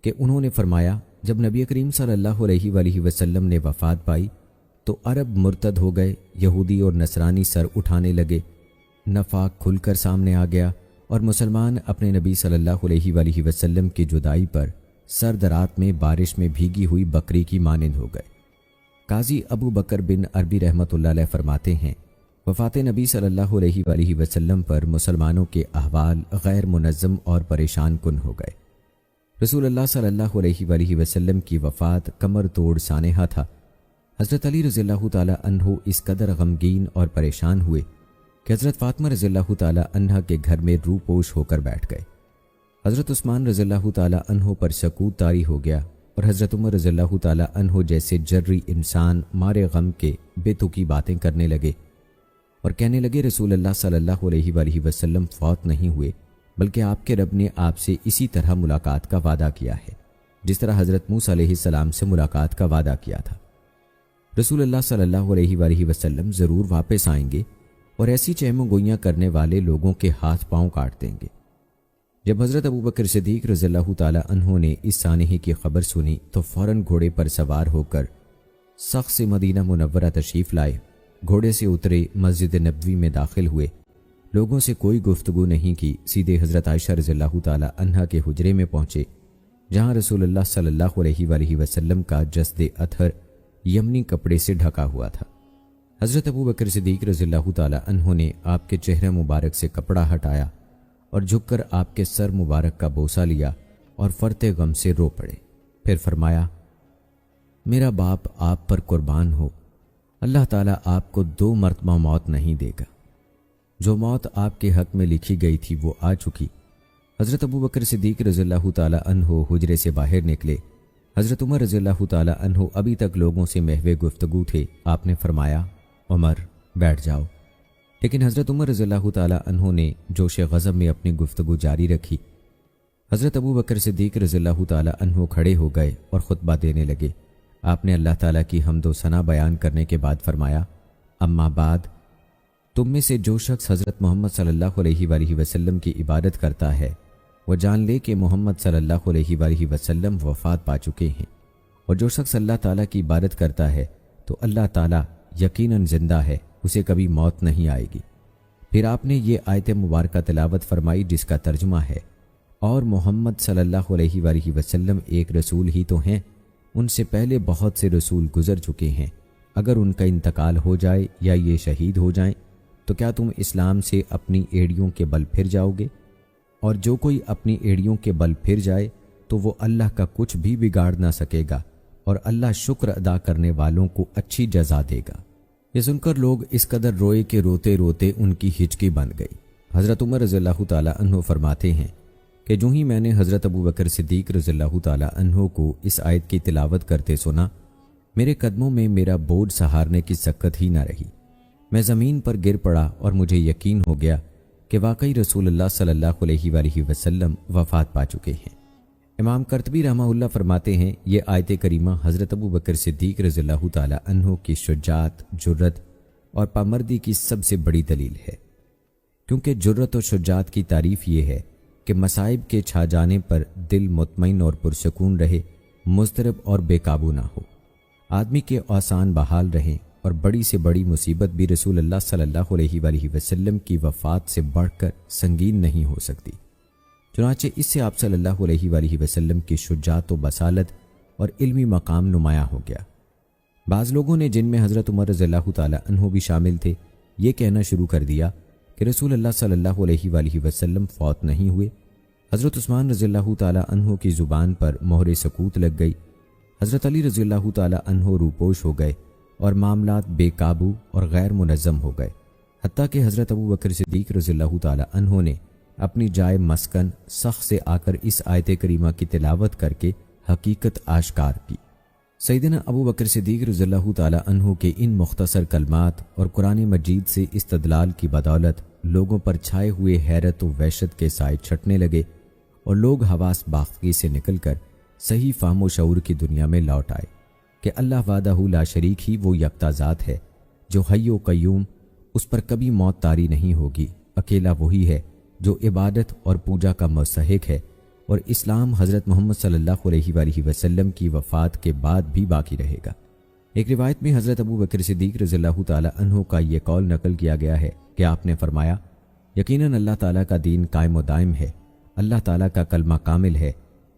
کہ انہوں نے فرمایا، جب نبی کریم صلی اللہ علیہ وآلہ وسلم نے وفات پائی تو عرب مرتد ہو گئے، یہودی اور نصرانی سر اٹھانے لگے، نفاق کھل کر سامنے آ گیا اور مسلمان اپنے نبی صلی اللہ علیہ وآلہ وسلم کی جدائی پر سرد رات میں بارش میں بھیگی ہوئی بکری کی مانند ہو گئے۔ قاضی ابو بکر بن عربی رحمۃ اللہ علیہ فرماتے ہیں، وفات نبی صلی اللہ علیہ وآلہ وسلم پر مسلمانوں کے احوال غیر منظم اور پریشان کن ہو گئے۔ رسول اللہ صلی اللہ علیہ وآلہ وسلم کی وفات کمر توڑ سانحہ تھا۔ حضرت علی رضی اللہ تعالی عنہ اس قدر غمگین اور پریشان ہوئے کہ حضرت فاطمہ رضی اللہ تعالی عنہا کے گھر میں روح پوش ہو کر بیٹھ گئے۔ حضرت عثمان رضی اللہ تعالی عنہ پر سکوت طاری ہو گیا اور حضرت عمر رضی اللہ تعالی عنہ جیسے جرری انسان مارے غم کے بے تکی باتیں کرنے لگے اور کہنے لگے، رسول اللہ صلی اللہ علیہ وآلہ وسلم فوت نہیں ہوئے، بلکہ آپ کے رب نے آپ سے اسی طرح ملاقات کا وعدہ کیا ہے جس طرح حضرت موسیٰ علیہ السلام سے ملاقات کا وعدہ کیا تھا۔ رسول اللہ صلی اللہ علیہ وآلہ وسلم ضرور واپس آئیں گے اور ایسی چہم و گوئیاں کرنے والے لوگوں کے ہاتھ پاؤں کاٹ دیں گے۔ جب حضرت ابو بکر صدیق رضی اللہ تعالی عنہ نے اس سانحے کی خبر سنی تو فوراً گھوڑے پر سوار ہو کر سخت سے مدینہ منورہ تشریف لائے، گھوڑے سے اترے، مسجد نبوی میں داخل ہوئے، لوگوں سے کوئی گفتگو نہیں کی، سیدھے حضرت عائشہ رضی اللہ تعالی عنہا کے حجرے میں پہنچے جہاں رسول اللہ صلی اللہ علیہ وآلہ وسلم کا جسد اطہر یمنی کپڑے سے ڈھکا ہوا تھا۔ حضرت ابو بکر صدیق رضی اللہ تعالی عنہ نے آپ کے چہرے مبارک سے کپڑا ہٹایا اور جھک کر آپ کے سر مبارک کا بوسہ لیا اور فرط غم سے رو پڑے۔ پھر فرمایا، میرا باپ آپ پر قربان ہو، اللہ تعالیٰ آپ کو 2 مرتبہ موت نہیں دے گا۔ جو موت آپ کے حق میں لکھی گئی تھی وہ آ چکی۔ حضرت ابو بکر صدیق رضی اللہ تعالی عنہ حجرے سے باہر نکلے۔ حضرت عمر رضی اللہ تعالی عنہ ابھی تک لوگوں سے محو گفتگو تھے۔ آپ نے فرمایا، عمر بیٹھ جاؤ، لیکن حضرت عمر رضی اللہ تعالی عنہ نے جوش غضب میں اپنی گفتگو جاری رکھی۔ حضرت ابو بکر صدیق رضی اللہ تعالی عنہ کھڑے ہو گئے اور خطبہ دینے لگے۔ آپ نے اللہ تعالیٰ کی حمد و ثنا بیان کرنے کے بعد فرمایا، اما بعد، تم میں سے جو شخص حضرت محمد صلی اللہ علیہ وآلہ وسلم کی عبادت کرتا ہے وہ جان لے کہ محمد صلی اللہ علیہ وآلہ وسلم وفات پا چکے ہیں، اور جو شخص اللہ تعالیٰ کی عبادت کرتا ہے تو اللہ تعالیٰ یقیناً زندہ ہے، اسے کبھی موت نہیں آئے گی۔ پھر آپ نے یہ آیت مبارکہ تلاوت فرمائی جس کا ترجمہ ہے، اور محمد صلی اللہ علیہ وآلہ وسلم ایک رسول ہی تو ہیں، ان سے پہلے بہت سے رسول گزر چکے ہیں، اگر ان کا انتقال ہو جائے یا یہ شہید ہو جائیں تو کیا تم اسلام سے اپنی ایڑیوں کے بل پھر جاؤ گے؟ اور جو کوئی اپنی ایڑیوں کے بل پھر جائے تو وہ اللہ کا کچھ بھی بگاڑ نہ سکے گا، اور اللہ شکر ادا کرنے والوں کو اچھی جزا دے گا۔ یہ سن کر لوگ اس قدر روئے کہ روتے روتے ان کی ہچکی بن گئی۔ حضرت عمر رضی اللہ تعالی عنہ فرماتے ہیں کہ جو ہی میں نے حضرت ابو بکر صدیق رضی اللہ تعالی عنہ کو اس آیت کی تلاوت کرتے سنا، میرے قدموں میں میرا بوجھ سہارنے کی سکت ہی نہ رہی، میں زمین پر گر پڑا اور مجھے یقین ہو گیا کہ واقعی رسول اللہ صلی اللہ علیہ وآلہ وسلم وفات پا چکے ہیں۔ امام قرطبی رحمہ اللہ فرماتے ہیں، یہ آیت کریمہ حضرت ابو بکر صدیق رضی اللہ تعالی عنہ کی شجاعت، جرت اور پامردی کی سب سے بڑی دلیل ہے، کیونکہ جرت اور شجاعت کی تعریف یہ ہے کہ مصائب کے چھا جانے پر دل مطمئن اور پرسکون رہے، مضطرب اور بے قابو نہ ہو، آدمی کے اوسان بحال رہیں، اور بڑی سے بڑی مصیبت بھی رسول اللہ صلی اللہ علیہ وآلہ وسلم کی وفات سے بڑھ کر سنگین نہیں ہو سکتی۔ چنانچہ اس سے آپ صلی اللہ علیہ وآلہ وسلم کی شجاعت و بصالت اور علمی مقام نمایاں ہو گیا۔ بعض لوگوں نے، جن میں حضرت عمر رضی اللہ تعالی عنہ بھی شامل تھے، یہ کہنا شروع کر دیا کہ رسول اللہ صلی اللہ علیہ وآلہ وسلم فوت نہیں ہوئے۔ حضرت عثمان رضی اللہ تعالی عنہ کی زبان پر مہر سکوت لگ گئی۔ حضرت علی رضی اللہ تعالی عنہ روپوش ہو گئے اور معاملات بے قابو اور غیر منظم ہو گئے، حتیٰ کہ حضرت ابو بکر صدیق رضی اللہ تعالی عنہ نے اپنی جائے مسکن سخت سے آ کر اس آیت کریمہ کی تلاوت کر کے حقیقت آشکار کی۔ سیدنا ابو بکر صدیق رضی اللہ تعالی عنہ کے ان مختصر کلمات اور قرآن مجید سے استدلال کی بدولت لوگوں پر چھائے ہوئے حیرت و وحشت کے سائے چھٹنے لگے اور لوگ حواس باختگی سے نکل کر صحیح فہم و شعور کی دنیا میں لوٹ آئے کہ اللہ وحدہ لا شریک ہی وہ یکتا ذات ہے جو حی و قیوم، اس پر کبھی موت طاری نہیں ہوگی، اکیلا وہی ہے جو عبادت اور پوجا کا مستحق ہے، اور اسلام حضرت محمد صلی اللہ علیہ وآلہ وسلم کی وفات کے بعد بھی باقی رہے گا۔ ایک روایت میں حضرت ابو بکر صدیق رضی اللہ تعالی عنہ کا یہ قول نقل کیا گیا ہے کہ آپ نے فرمایا، یقیناً اللہ تعالیٰ کا دین قائم و دائم ہے، اللہ تعالیٰ کا کلمہ کامل ہے،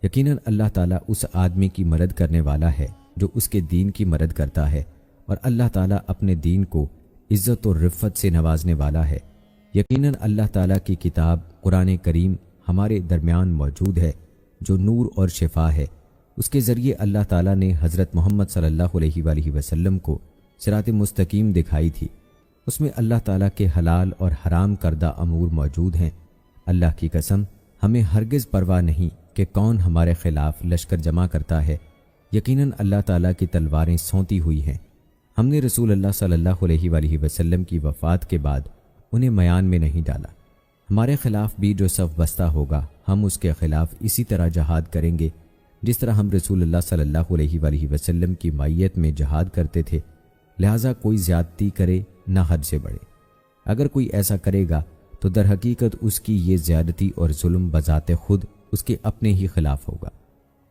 یقیناً اللہ تعالیٰ اس آدمی کی مدد کرنے والا ہے جو اس کے دین کی مدد کرتا ہے، اور اللہ تعالیٰ اپنے دین کو عزت و رفت سے نوازنے والا ہے۔ یقیناً اللہ تعالیٰ کی کتاب قرآن کریم ہمارے درمیان موجود ہے جو نور اور شفا ہے، اس کے ذریعے اللہ تعالیٰ نے حضرت محمد صلی اللہ علیہ وآلہ وسلم کو صراط مستقیم دکھائی تھی، اس میں اللہ تعالیٰ کے حلال اور حرام کردہ امور موجود ہیں۔ اللہ کی قسم ہمیں ہرگز پرواہ نہیں کہ کون ہمارے خلاف لشکر جمع کرتا ہے، یقیناً اللہ تعالیٰ کی تلواریں سونتی ہوئی ہیں۔ ہم نے رسول اللہ صلی اللہ علیہ وآلہ وسلم کی وفات کے بعد انہیں میان میں نہیں ڈالا، ہمارے خلاف بھی جو صف بستہ ہوگا ہم اس کے خلاف اسی طرح جہاد کریں گے جس طرح ہم رسول اللہ صلی اللہ علیہ وآلہ وسلم کی مائیت میں جہاد کرتے تھے، لہٰذا کوئی زیادتی کرے نہ حد سے بڑھے، اگر کوئی ایسا کرے گا تو در حقیقت اس کی یہ زیادتی اور ظلم بذات خود اس کے اپنے ہی خلاف ہوگا۔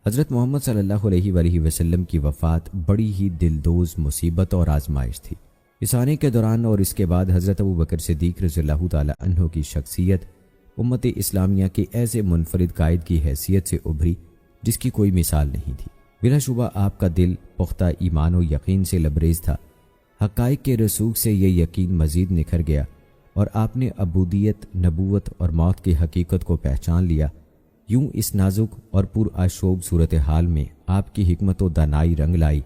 حضرت محمد صلی اللہ علیہ وآلہ وسلم کی وفات بڑی ہی دلدوز مصیبت اور آزمائش تھی۔ اس آنے کے دوران اور اس کے بعد حضرت ابو بکر صدیق رضی اللہ تعالی عنہ کی شخصیت امت اسلامیہ کے ایسے منفرد قائد کی حیثیت سے ابھری جس کی کوئی مثال نہیں تھی۔ بلا شبہ آپ کا دل پختہ ایمان و یقین سے لبریز تھا، حقائق کے رسوخ سے یہ یقین مزید نکھر گیا اور آپ نے عبودیت، نبوت اور موت کی حقیقت کو پہچان لیا۔ یوں اس نازک اور پرآشوب صورتحال میں آپ کی حکمت و دانائی رنگ لائی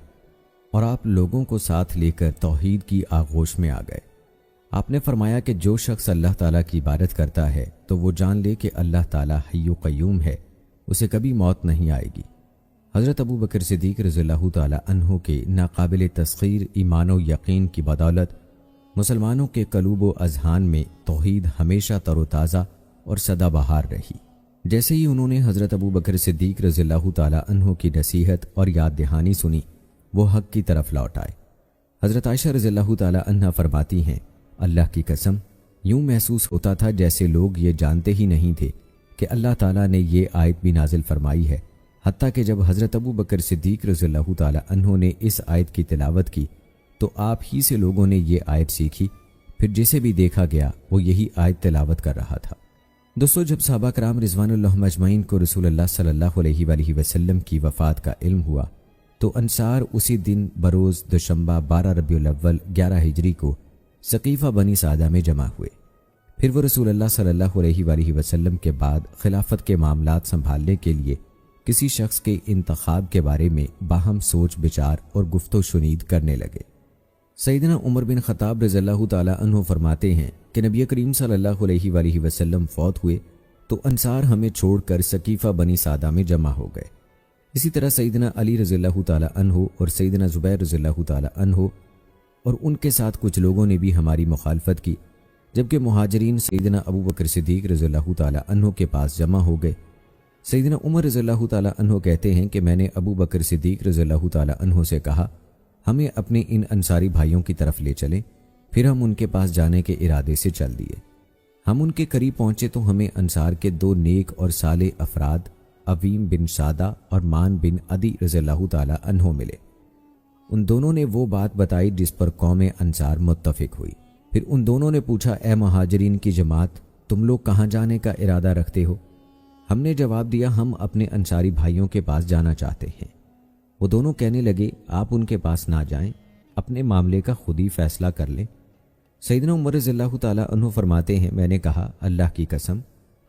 اور آپ لوگوں کو ساتھ لے کر توحید کی آغوش میں آ گئے۔ آپ نے فرمایا کہ جو شخص اللہ تعالیٰ کی عبادت کرتا ہے تو وہ جان لے کہ اللہ تعالیٰ حی و قیوم ہے، اسے کبھی موت نہیں آئے گی۔ حضرت ابو بکر صدیق رضی اللہ تعالی عنہ کے ناقابل تسخیر ایمان و یقین کی بدولت مسلمانوں کے قلوب و اذہان میں توحید ہمیشہ تر و تازہ اور سدا بہار رہی۔ جیسے ہی انہوں نے حضرت ابو بکر صدیق رضی اللہ تعالی عنہ کی نصیحت اور یاد دہانی سنی، وہ حق کی طرف لوٹ آئے۔ حضرت عائشہ رضی اللہ تعالی عنہ فرماتی ہیں، اللہ کی قسم یوں محسوس ہوتا تھا جیسے لوگ یہ جانتے ہی نہیں تھے کہ اللہ تعالیٰ نے یہ آیت بھی نازل فرمائی ہے، حتیٰ کہ جب حضرت ابو بکر صدیق رضی اللہ تعالی عنہ نے اس آیت کی تلاوت کی تو آپ ہی سے لوگوں نے یہ آیت سیکھی، پھر جسے بھی دیکھا گیا وہ یہی آیت تلاوت کر رہا تھا۔ دوستو، جب صحابہ کرام رضوان اللہ مجمعین کو رسول اللہ صلی اللہ علیہ وآلہ وسلم کی وفات کا علم ہوا تو انصار اسی دن بروز دوشنبہ 12 ربیع الاول 11 ہجری کو ثقیفہ بنی سعدہ میں جمع ہوئے۔ پھر وہ رسول اللہ صلی اللہ علیہ وآلہ وسلم کے بعد خلافت کے معاملات سنبھالنے کے لیے کسی شخص کے انتخاب کے بارے میں باہم سوچ بچار اور گفت و شنید کرنے لگے۔ سیدنا عمر بن خطاب رضی اللہ تعالی عنہ فرماتے ہیں کہ نبی کریم صلی اللہ علیہ وآلہ وسلم فوت ہوئے تو انصار ہمیں چھوڑ کر ثقیفہ بنی سعدہ میں جمع ہو گئے۔ اسی طرح سیدنا علی رضی اللہ تعالی عنہ اور سیدنا زبیر رضی اللہ تعالی عنہ اور ان کے ساتھ کچھ لوگوں نے بھی ہماری مخالفت کی، جبکہ مہاجرین سیدنا ابو بکر صدیق رضی اللہ تعالی عنہ کے پاس جمع ہو گئے۔ سیدنا عمر رضی اللہ تعالی عنہ کہتے ہیں کہ میں نے ابو بکر صدیق رضی اللہ تعالی عنہ سے کہا، ہمیں اپنے ان انصاری بھائیوں کی طرف لے چلیں۔ پھر ہم ان کے پاس جانے کے ارادے سے چل دیے۔ ہم ان کے قریب پہنچے تو ہمیں انصار کے دو نیک اور صالح افراد عویم بن سادہ اور مان بن عدی رضی اللہ تعالی عنہ ملے۔ ان دونوں نے وہ بات بتائی جس پر قوم انصار متفق ہوئی۔ پھر ان دونوں نے پوچھا، اے مہاجرین کی جماعت، تم لوگ کہاں جانے کا ارادہ رکھتے ہو؟ ہم نے جواب دیا، ہم اپنے انصاری بھائیوں کے پاس جانا چاہتے ہیں۔ وہ دونوں کہنے لگے، آپ ان کے پاس نہ جائیں، اپنے معاملے کا خود ہی فیصلہ کر لیں۔ سیدنا عمر رضی اللہ تعالی عنہ فرماتے ہیں، میں نے کہا، اللہ کی قسم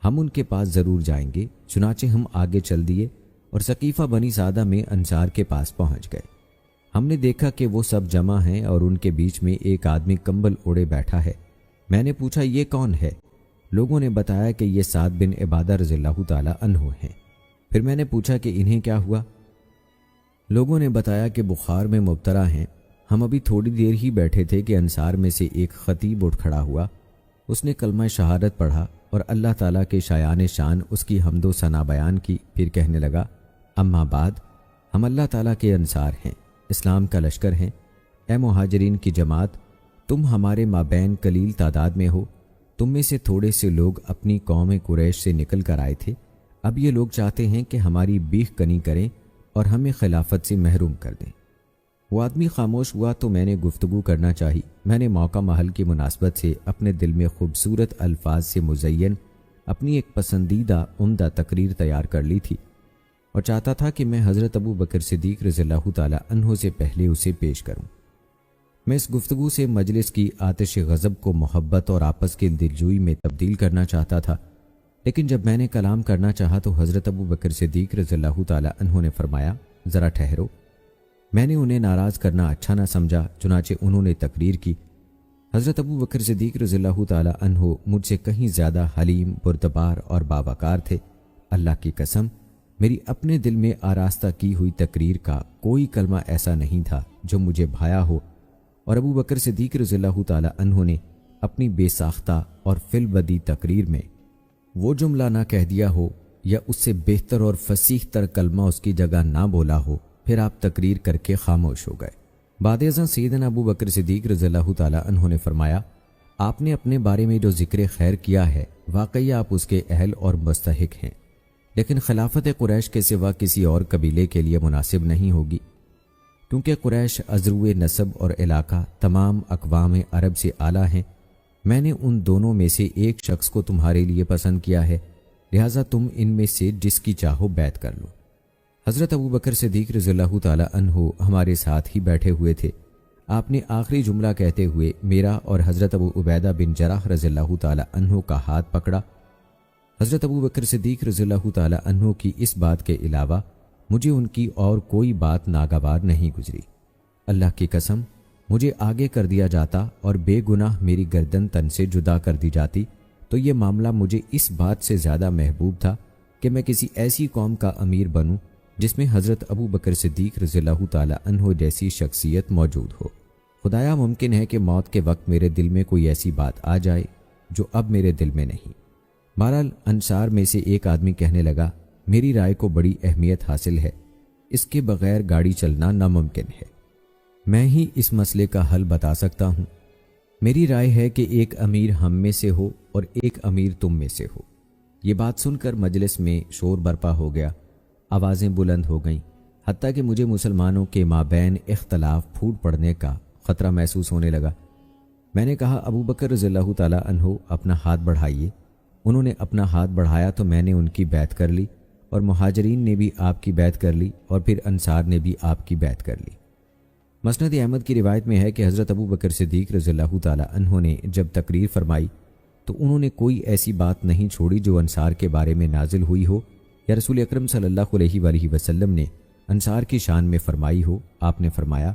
ہم ان کے پاس ضرور جائیں گے۔ چنانچہ ہم آگے چل دیے اور ثقیفہ بنی سعدہ میں انصار کے پاس پہنچ گئے۔ ہم نے دیکھا کہ وہ سب جمع ہیں اور ان کے بیچ میں ایک آدمی کمبل اوڑے بیٹھا ہے۔ میں نے پوچھا یہ کون ہے؟ لوگوں نے بتایا کہ یہ سعد بن عبادہ رضی اللہ تعالی عنہ ہیں۔ پھر میں نے پوچھا کہ انہیں کیا ہوا؟ لوگوں نے بتایا کہ بخار میں مبتلا ہیں۔ ہم ابھی تھوڑی دیر ہی بیٹھے تھے کہ انصار میں سے ایک خطیب اٹھ کھڑا ہوا۔ اس نے کلمہ شہادت پڑھا اور اللہ تعالیٰ کے شایان شان اس کی حمد و ثنا بیان کی۔ پھر کہنے لگا، اما بعد، ہم اللہ تعالیٰ کے انصار ہیں، اسلام کا لشکر ہیں۔ اے مہاجرین کی جماعت، تم ہمارے مابین قلیل تعداد میں ہو۔ تم میں سے تھوڑے سے لوگ اپنی قوم قریش سے نکل کر آئے تھے۔ اب یہ لوگ چاہتے ہیں کہ ہماری بیخ کنی کریں اور ہمیں خلافت سے محروم کر دیں۔ وہ آدمی خاموش ہوا تو میں نے گفتگو کرنا چاہی۔ میں نے موقع محل کی مناسبت سے اپنے دل میں خوبصورت الفاظ سے مزین اپنی ایک پسندیدہ عمدہ تقریر تیار کر لی تھی اور چاہتا تھا کہ میں حضرت ابو بکر صدیق رضی اللہ تعالی عنہ سے پہلے اسے پیش کروں۔ میں اس گفتگو سے مجلس کی آتش غضب کو محبت اور آپس کی دلجوئی میں تبدیل کرنا چاہتا تھا، لیکن جب میں نے کلام کرنا چاہا تو حضرت ابو بکر صدیق رضی اللہ تعالی عنہ نے فرمایا، ذرا ٹھہرو۔ میں نے انہیں ناراض کرنا اچھا نہ سمجھا، چنانچہ انہوں نے تقریر کی۔ حضرت ابو بکر صدیق رضی اللہ تعالی عنہ مجھ سے کہیں زیادہ حلیم، پرتبار اور باوقار تھے۔ اللہ کی قسم، میری اپنے دل میں آراستہ کی ہوئی تقریر کا کوئی کلمہ ایسا نہیں تھا جو مجھے بھایا ہو، اور ابو بکر صدیق رضی اللہ تعالی عنہ نے اپنی بے ساختہ اور فی البدی تقریر میں وہ جملہ نہ کہہ دیا ہو یا اس سے بہتر اور فصیح تر کلمہ اس کی جگہ نہ بولا ہو۔ پھر آپ تقریر کر کے خاموش ہو گئے۔ بعد ازاں سیدنا ابو بکر صدیق رضی اللہ تعالی عنہ نے فرمایا، آپ نے اپنے بارے میں جو ذکر خیر کیا ہے واقعی آپ اس کے اہل اور مستحق ہیں، لیکن خلافت قریش کے سوا کسی اور قبیلے کے لیے مناسب نہیں ہوگی، کیونکہ قریش ازرو نسب اور علاقہ تمام اقوام عرب سے اعلیٰ ہیں۔ میں نے ان دونوں میں سے ایک شخص کو تمہارے لیے پسند کیا ہے، لہٰذا تم ان میں سے جس کی چاہو بیعت کر لو۔ حضرت ابو بکر صدیق رضی اللہ تعالی عنہ ہمارے ساتھ ہی بیٹھے ہوئے تھے۔ آپ نے آخری جملہ کہتے ہوئے میرا اور حضرت ابو عبیدہ بن جراح رضی اللہ تعالی عنہ کا ہاتھ پکڑا۔ حضرت ابو بکر صدیق رضی اللہ تعالی عنہ کی اس بات کے علاوہ مجھے ان کی اور کوئی بات ناگوار نہیں گزری۔ اللہ کی قسم، مجھے آگے کر دیا جاتا اور بے گناہ میری گردن تن سے جدا کر دی جاتی تو یہ معاملہ مجھے اس بات سے زیادہ محبوب تھا کہ میں کسی ایسی قوم کا امیر بنوں جس میں حضرت ابو بکر صدیق رضی اللہ تعالی عنہ جیسی شخصیت موجود ہو۔ خدایا ممکن ہے کہ موت کے وقت میرے دل میں کوئی ایسی بات آ جائے جو اب میرے دل میں نہیں۔ بہرحال انصار میں سے ایک آدمی کہنے لگا، میری رائے کو بڑی اہمیت حاصل ہے، اس کے بغیر گاڑی چلنا ناممکن ہے۔ میں ہی اس مسئلے کا حل بتا سکتا ہوں۔ میری رائے ہے کہ ایک امیر ہم میں سے ہو اور ایک امیر تم میں سے ہو۔ یہ بات سن کر مجلس میں شور برپا ہو گیا، آوازیں بلند ہو گئیں، حتیٰ کہ مجھے مسلمانوں کے مابین اختلاف پھوٹ پڑنے کا خطرہ محسوس ہونے لگا۔ میں نے کہا، ابو بکر رضی اللہ تعالی عنہ اپنا ہاتھ بڑھائیے۔ انہوں نے اپنا ہاتھ بڑھایا تو میں نے ان کی بیعت کر لی، اور مہاجرین نے بھی آپ کی بیعت کر لی، اور پھر انصار نے بھی آپ کی بیعت کر لی۔ مسند احمد کی روایت میں ہے کہ حضرت ابو بکر صدیق رضی اللہ تعالی عنہ نے جب تقریر فرمائی تو انہوں نے کوئی ایسی بات نہیں چھوڑی جو انصار کے بارے میں نازل ہوئی ہو یا رسول اکرم صلی اللہ علیہ وآلہ وسلم نے انصار کی شان میں فرمائی ہو۔ آپ نے فرمایا،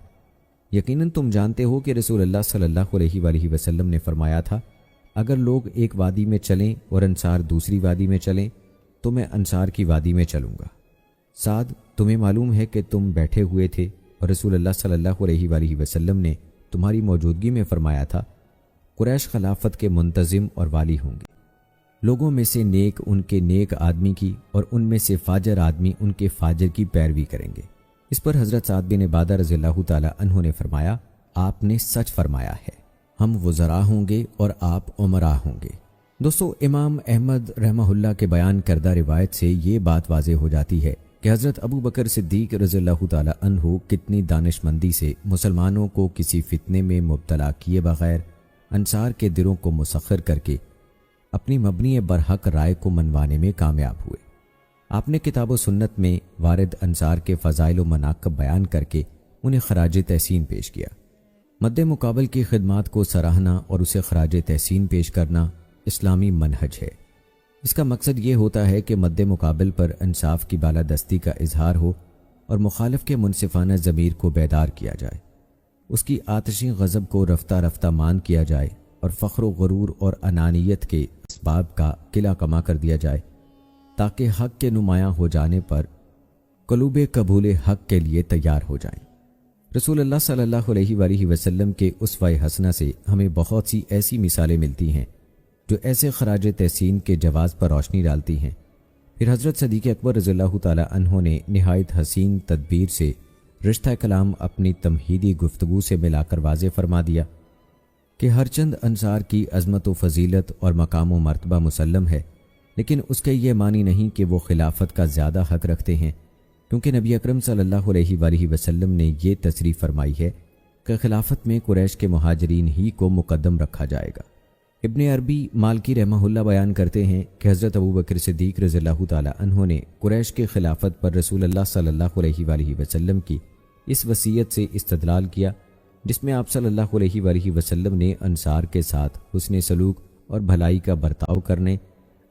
یقیناً تم جانتے ہو کہ رسول اللہ صلی اللہ علیہ وآلہ وسلم نے فرمایا تھا، اگر لوگ ایک وادی میں چلیں اور انصار دوسری وادی میں چلیں تو میں انصار کی وادی میں چلوں گا۔ سعد، تمہیں معلوم ہے کہ تم بیٹھے ہوئے تھے اور رسول اللہ صلی اللہ علیہ وآلہ وسلم نے تمہاری موجودگی میں فرمایا تھا، قریش خلافت کے منتظم اور والی ہوں گے۔ لوگوں میں سے نیک ان کے نیک آدمی کی اور ان میں سے فاجر آدمی ان کے فاجر کی پیروی کریں گے۔ اس پر حضرت سعد بن عبادہ رضی اللہ تعالی عنہ نے فرمایا، آپ نے سچ فرمایا ہے، ہم وزراء ہوں گے اور آپ عمراء ہوں گے۔ دوستو، امام احمد رحمہ اللہ کے بیان کردہ روایت سے یہ بات واضح ہو جاتی ہے کہ حضرت ابو بکر صدیق رضی اللہ تعالی عنہ کتنی دانش مندی سے مسلمانوں کو کسی فتنے میں مبتلا کیے بغیر انصار کے دلوں کو مسخر کر کے اپنی مبنی برحق رائے کو منوانے میں کامیاب ہوئے۔ آپ نے کتاب و سنت میں وارد انصار کے فضائل و مناقب بیان کر کے انہیں خراج تحسین پیش کیا۔ مد مقابل کی خدمات کو سراہنا اور اسے خراج تحسین پیش کرنا اسلامی منہج ہے۔ اس کا مقصد یہ ہوتا ہے کہ مد مقابل پر انصاف کی بالادستی کا اظہار ہو اور مخالف کے منصفانہ ضمیر کو بیدار کیا جائے، اس کی آتشی غضب کو رفتہ رفتہ مان کیا جائے اور فخر و غرور اور انانیت کے اسباب کا قلع کما کر دیا جائے، تاکہ حق کے نمایاں ہو جانے پر قلوب قبول حق کے لیے تیار ہو جائیں۔ رسول اللہ صلی اللہ علیہ وآلہ وسلم کے اسوہ حسنہ سے ہمیں بہت سی ایسی مثالیں ملتی ہیں جو ایسے خراج تحسین کے جواز پر روشنی ڈالتی ہیں۔ پھر حضرت صدیق اکبر رضی اللہ تعالی عنہ نے نہایت حسین تدبیر سے رشتہ کلام اپنی تمہیدی گفتگو سے ملا کر واضح فرما دیا کہ ہر چند انصار کی عظمت و فضیلت اور مقام و مرتبہ مسلم ہے، لیکن اس کے یہ معنی نہیں کہ وہ خلافت کا زیادہ حق رکھتے ہیں، کیونکہ نبی اکرم صلی اللہ علیہ وآلہ وسلم نے یہ تصریح فرمائی ہے کہ خلافت میں قریش کے مہاجرین ہی کو مقدم رکھا جائے گا۔ ابن عربی مالکی رحمہ اللہ بیان کرتے ہیں کہ حضرت ابوبکر صدیق رضی اللہ تعالی عنہ نے قریش کے خلافت پر رسول اللہ صلی اللہ علیہ وآلہ وسلم کی اس وصیت سے استدلال کیا، جس میں آپ صلی اللہ علیہ وآلہ وسلم نے انصار کے ساتھ حسن سلوک اور بھلائی کا برتاؤ کرنے،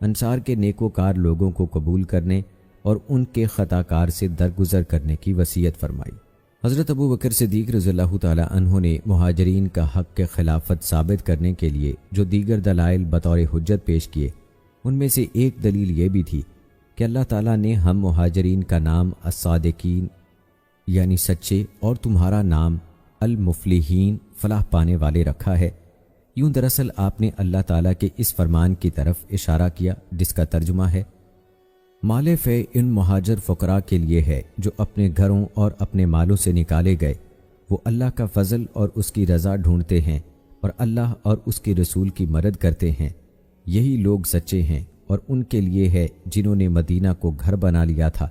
انصار کے نیکوکار لوگوں کو قبول کرنے اور ان کے خطا کار سے درگزر کرنے کی وصیت فرمائی۔ حضرت ابوبکر صدیق رضی اللہ تعالی عنہ نے مہاجرین کا حق کے خلافت ثابت کرنے کے لیے جو دیگر دلائل بطور حجت پیش کیے، ان میں سے ایک دلیل یہ بھی تھی کہ اللہ تعالیٰ نے ہم مہاجرین کا نام الصادقین یعنی سچے اور تمہارا نام المفلحین فلاح پانے والے رکھا ہے۔ یوں دراصل آپ نے اللہ تعالیٰ کے اس فرمان کی طرف اشارہ کیا جس کا ترجمہ ہے، مال فے ان مہاجر فقراء کے لیے ہے جو اپنے گھروں اور اپنے مالوں سے نکالے گئے، وہ اللہ کا فضل اور اس کی رضا ڈھونڈتے ہیں اور اللہ اور اس کے رسول کی مدد کرتے ہیں، یہی لوگ سچے ہیں۔ اور ان کے لیے ہے جنہوں نے مدینہ کو گھر بنا لیا تھا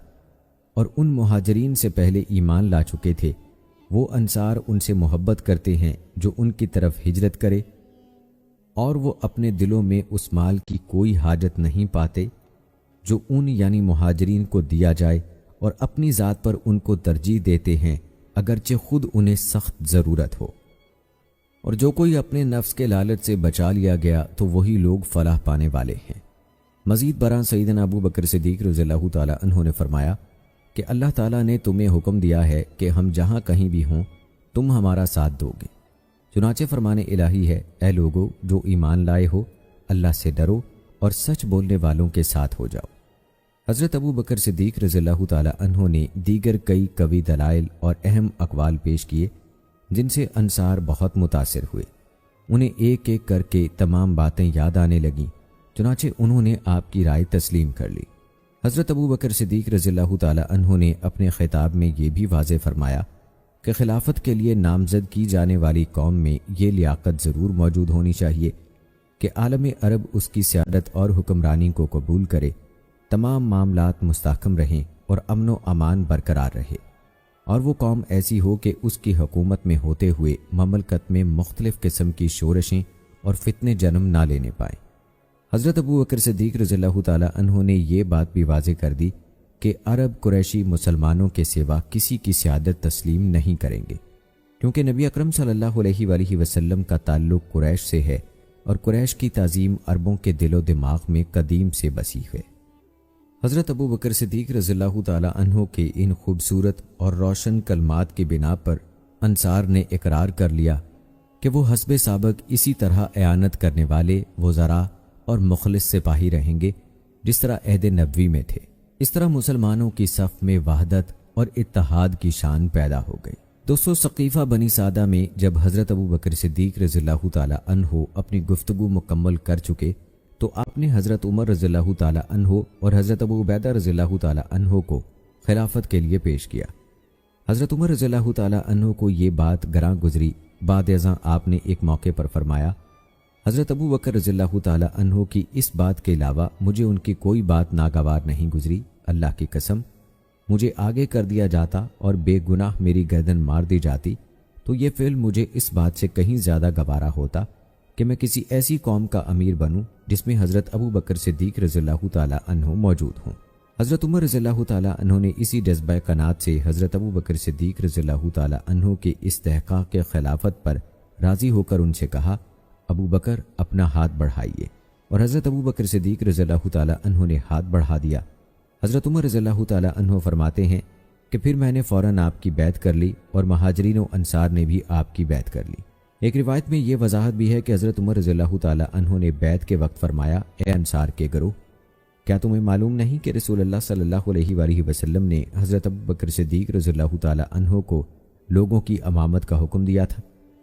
اور ان مہاجرین سے پہلے ایمان لا چکے تھے، وہ انصار ان سے محبت کرتے ہیں جو ان کی طرف ہجرت کرے، اور وہ اپنے دلوں میں اس مال کی کوئی حاجت نہیں پاتے جو ان یعنی مہاجرین کو دیا جائے، اور اپنی ذات پر ان کو ترجیح دیتے ہیں اگرچہ خود انہیں سخت ضرورت ہو۔ اور جو کوئی اپنے نفس کے لالچ سے بچا لیا گیا تو وہی لوگ فلاح پانے والے ہیں۔ مزید برآں سیدنا ابو بکر صدیق رضی اللہ تعالی عنہ نے فرمایا کہ اللہ تعالیٰ نے تمہیں حکم دیا ہے کہ ہم جہاں کہیں بھی ہوں تم ہمارا ساتھ دو گے۔ چنانچہ فرمان الہی ہے، اے لوگو جو ایمان لائے ہو اللہ سے ڈرو اور سچ بولنے والوں کے ساتھ ہو جاؤ۔ حضرت ابو بکر صدیق رضی اللہ تعالی عنہ نے دیگر کئی قوی دلائل اور اہم اقوال پیش کیے جن سے انصار بہت متاثر ہوئے، انہیں ایک ایک کر کے تمام باتیں یاد آنے لگیں، چنانچہ انہوں نے آپ کی رائے تسلیم کر لی۔ حضرت ابو بکر صدیق رضی اللہ تعالی عنہ نے اپنے خطاب میں یہ بھی واضح فرمایا کہ خلافت کے لیے نامزد کی جانے والی قوم میں یہ لیاقت ضرور موجود ہونی چاہیے کہ عالم عرب اس کی سیادت اور حکمرانی کو قبول کرے، تمام معاملات مستحکم رہیں اور امن و امان برقرار رہے، اور وہ قوم ایسی ہو کہ اس کی حکومت میں ہوتے ہوئے مملکت میں مختلف قسم کی شورشیں اور فتنے جنم نہ لینے پائیں۔ حضرت ابو بکر صدیق رضی اللہ تعالی عنہ نے یہ بات بھی واضح کر دی کہ عرب قریشی مسلمانوں کے سوا کسی کی سیادت تسلیم نہیں کریں گے، کیونکہ نبی اکرم صلی اللہ علیہ وآلہ وسلم کا تعلق قریش سے ہے اور قریش کی تعظیم عربوں کے دل و دماغ میں قدیم سے بسی ہے۔ حضرت ابو بکر صدیق رضی اللہ تعالی عنہ کے ان خوبصورت اور روشن کلمات کی بنا پر انصار نے اقرار کر لیا کہ وہ حسب سابق اسی طرح اعانت کرنے والے وزراء اور مخلص سپاہی رہیں گے جس طرح عہد نبوی میں تھے۔ اس طرح مسلمانوں کی صف میں وحدت اور اتحاد کی شان پیدا ہو گئی۔ دوستو، ثقیفہ بنی سعدہ میں جب حضرت ابو بکر صدیق رضی اللہ تعالی عنہ اپنی گفتگو مکمل کر چکے تو آپ نے حضرت عمر رضی اللہ تعالی عنہ اور حضرت ابو عبیدہ رضی اللہ تعالی عنہ کو خلافت کے لیے پیش کیا۔ حضرت عمر رضی اللہ تعالی عنہ کو یہ بات گراں گزری، بعد ازاں آپ نے ایک موقع پر فرمایا، حضرت ابو بکر رضی اللہ تعالی عنہ کی اس بات کے علاوہ مجھے ان کی کوئی بات ناگوار نہیں گزری، اللہ کی قسم مجھے آگے کر دیا جاتا اور بے گناہ میری گردن مار دی جاتی تو یہ فعل مجھے اس بات سے کہیں زیادہ گوارا ہوتا کہ میں کسی ایسی قوم کا امیر بنوں جس میں حضرت ابو بکر صدیق رضی اللہ تعالی عنہ موجود ہوں۔ حضرت عمر رضی اللہ تعالی عنہ نے اسی جذبہ قناعت سے حضرت ابو بکر صدیق رضی اللہ تعالی عنہ کے استحقاق خلافت پر راضی ہو کر ان سے کہا، ابو بکر اپنا ہاتھ بڑھائیے۔ اور حضرت ابو بکر صدیق رضی اللہ تعالیٰ عنہ نے ہاتھ بڑھا دیا۔ حضرت عمر رضی اللہ تعالیٰ عنہ فرماتے ہیں کہ پھر میں نے فوراً آپ کی بیعت کر لی اور مہاجرین و انصار نے بھی آپ کی بیعت کر لی۔ ایک روایت میں یہ وضاحت بھی ہے کہ حضرت عمر رضی اللہ تعالیٰ عنہ نے بیعت کے وقت فرمایا، اے انصار کے گروہ، کیا تمہیں معلوم نہیں کہ رسول اللہ صلی اللہ علیہ وآلہ وسلم نے حضرت ابو بکر صدیق رضی اللہ تعالیٰ عنہ کو لوگوں کی امامت کا حکم دیا تھا؟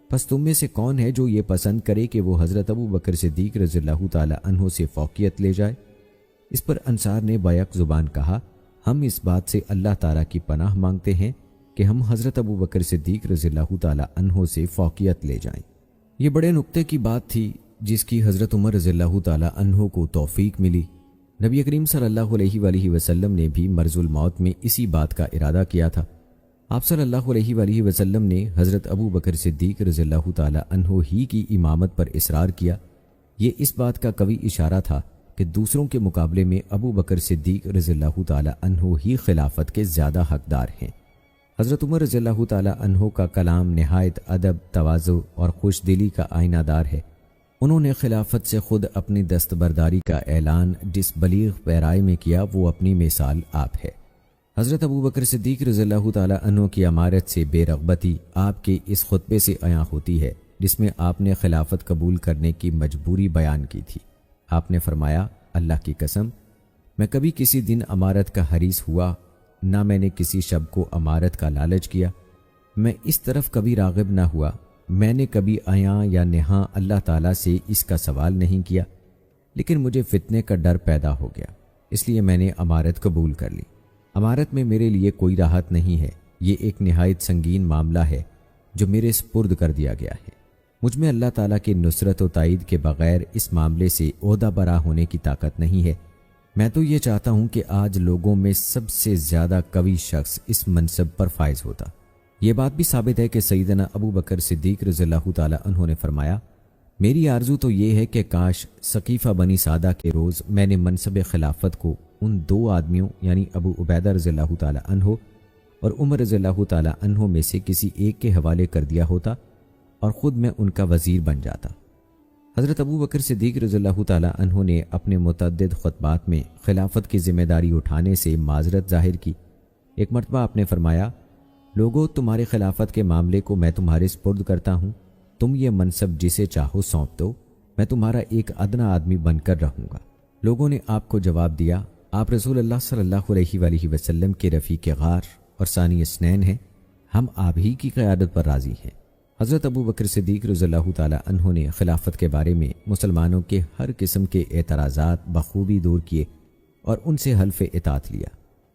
پس تم میں سے کون ہے جو یہ پسند کرے کہ وہ حضرت ابو بکر صدیق رضی اللہ تعالیٰ عنہ سے فوقیت لے جائے؟ اس پر انصار نے بیک زبان کہا، ہم اس بات سے اللہ تعالیٰ کی پناہ مانگتے ہیں کہ ہم حضرت ابو بکر صدیق رضی اللہ تعالیٰ عنہ سے فوقیت لے جائیں۔ یہ بڑے نکتے کی بات تھی جس کی حضرت عمر رضی اللہ تعالیٰ عنہ کو توفیق ملی۔ نبی کریم صلی اللہ علیہ وآلہ وسلم نے بھی مرض الموت میں اسی بات کا ارادہ کیا تھا۔ آپ صلی اللہ علیہ وآلہ وسلم نے حضرت ابو بکر صدیق رضی اللہ تعالیٰ عنہ ہی کی امامت پر اصرار کیا۔ یہ اس بات کا قوی اشارہ تھا کہ دوسروں کے مقابلے میں ابو بکر صدیق رضی اللہ تعالیٰ عنہ ہی خلافت کے زیادہ حقدار ہیں۔ حضرت عمر رضی اللہ تعالیٰ عنہ کا کلام نہایت ادب، تواضع اور خوش دلی کا آئینہ دار ہے۔ انہوں نے خلافت سے خود اپنی دستبرداری کا اعلان جس بلیغ پیرائی میں کیا، وہ اپنی مثال آپ ہے۔ حضرت ابو بکر صدیق رضی اللہ تعالیٰ عنہ کی امارت سے بے رغبتی آپ کے اس خطبے سے عیاں ہوتی ہے جس میں آپ نے خلافت قبول کرنے کی مجبوری بیان کی تھی۔ آپ نے فرمایا، اللہ کی قسم، میں کبھی کسی دن امارت کا حریص ہوا، نہ میں نے کسی شب کو امارت کا لالچ کیا، میں اس طرف کبھی راغب نہ ہوا، میں نے کبھی عیاں یا نہاں اللہ تعالیٰ سے اس کا سوال نہیں کیا، لیکن مجھے فتنے کا ڈر پیدا ہو گیا، اس لیے میں نے امارت قبول کر لی۔ امارت میں میرے لیے کوئی راحت نہیں ہے، یہ ایک نہایت سنگین معاملہ ہے جو میرے سپرد کر دیا گیا ہے۔ مجھ میں اللہ تعالیٰ کی نصرت و تائید کے بغیر اس معاملے سے عہدہ برا ہونے کی طاقت نہیں ہے۔ میں تو یہ چاہتا ہوں کہ آج لوگوں میں سب سے زیادہ قوی شخص اس منصب پر فائز ہوتا۔ یہ بات بھی ثابت ہے کہ سیدنا ابو بکر صدیق رضی اللہ تعالیٰ عنہ نے فرمایا، میری آرزو تو یہ ہے کہ کاش ثقیفہ بنی سعدہ کے روز میں نے منصب خلافت کو ان دو آدمیوں یعنی ابو عبیدہ رضی اللہ تعالیٰ عنہ اور عمر رضی اللہ تعالیٰ عنہ میں سے کسی ایک کے حوالے کر دیا ہوتا اور خود میں ان کا وزیر بن جاتا۔ حضرت ابو بکر صدیق رضی اللہ تعالیٰ عنہ نے اپنے متعدد خطبات میں خلافت کی ذمہ داری اٹھانے سے معذرت ظاہر کی۔ ایک مرتبہ آپ نے فرمایا، لوگوں، تمہاری خلافت کے معاملے کو میں تمہارے سپرد کرتا ہوں، تم یہ منصب جسے چاہو سونپ دو، میں تمہارا ایک ادنا آدمی بن کر رہوں گا۔ لوگوں نے آپ کو جواب دیا، آپ رسول اللہ صلی اللہ علیہ وآلہ وسلم کے رفیق غار اور ثانی اثنین ہیں، ہم آپ ہی کی قیادت پر راضی ہیں۔ حضرت ابو بکر صدیق رضی اللہ تعالیٰ عنہ نے خلافت کے بارے میں مسلمانوں کے ہر قسم کے اعتراضات بخوبی دور کیے اور ان سے حلف اطاعت لیا۔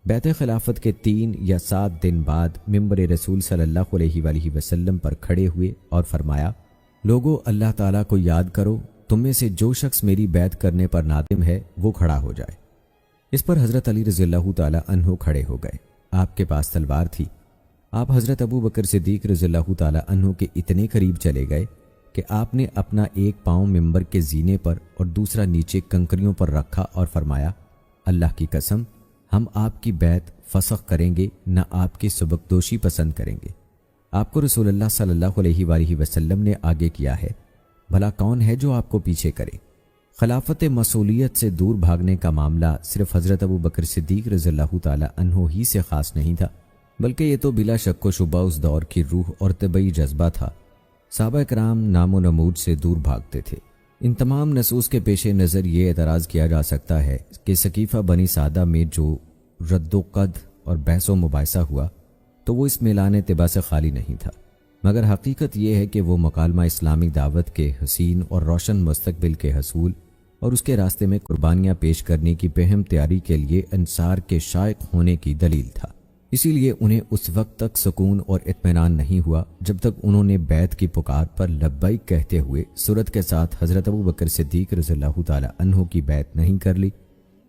بیعت خلافت کے 3 یا 7 دن بعد ممبر رسول صلی اللہ علیہ وآلہ وسلم پر کھڑے ہوئے اور فرمایا، لوگو، اللہ تعالیٰ کو یاد کرو، تم میں سے جو شخص میری بیعت کرنے پر نادم ہے وہ کھڑا ہو جائے۔ اس پر حضرت علی رضی اللہ تعالیٰ عنہ کھڑے ہو گئے۔ آپ کے پاس تلوار تھی۔ آپ حضرت ابو بکر صدیق رضی اللہ تعالیٰ عنہ کے اتنے قریب چلے گئے کہ آپ نے اپنا ایک پاؤں ممبر کے زینے پر اور دوسرا نیچے کنکریوں پر رکھا اور فرمایا، اللہ کی قسم، ہم آپ کی بیعت فسخ کریں گے، نہ آپ کی سبکدوشی پسند کریں گے۔ آپ کو رسول اللہ صلی اللہ علیہ وآلہ وسلم نے آگے کیا ہے، بھلا کون ہے جو آپ کو پیچھے کرے؟ خلافت مسئولیت سے دور بھاگنے کا معاملہ صرف حضرت ابو بکر صدیق رضی اللہ تعالیٰ عنہ ہی سے خاص نہیں تھا، بلکہ یہ تو بلا شک و شبہ اس دور کی روح اور طبعی جذبہ تھا۔ صحابہ کرام نام و نمود سے دور بھاگتے تھے۔ ان تمام نصوص کے پیش نظر یہ اعتراض کیا جا سکتا ہے کہ ثقیفہ بنی سعدہ میں جو رد و قد اور بحث و مباحثہ ہوا تو وہ اس میلان طبع سے خالی نہیں تھا، مگر حقیقت یہ ہے کہ وہ مکالمہ اسلامی دعوت کے حسین اور روشن مستقبل کے حصول اور اس کے راستے میں قربانیاں پیش کرنے کی بہم تیاری کے لیے انصار کے شائق ہونے کی دلیل تھا۔ اسی لیے انہیں اس وقت تک سکون اور اطمینان نہیں ہوا جب تک انہوں نے بیعت کی پکار پر لبیک کہتے ہوئے سرت کے ساتھ حضرت ابو بکر صدیق رضی اللہ تعالیٰ عنہ کی بیعت نہیں کر لی،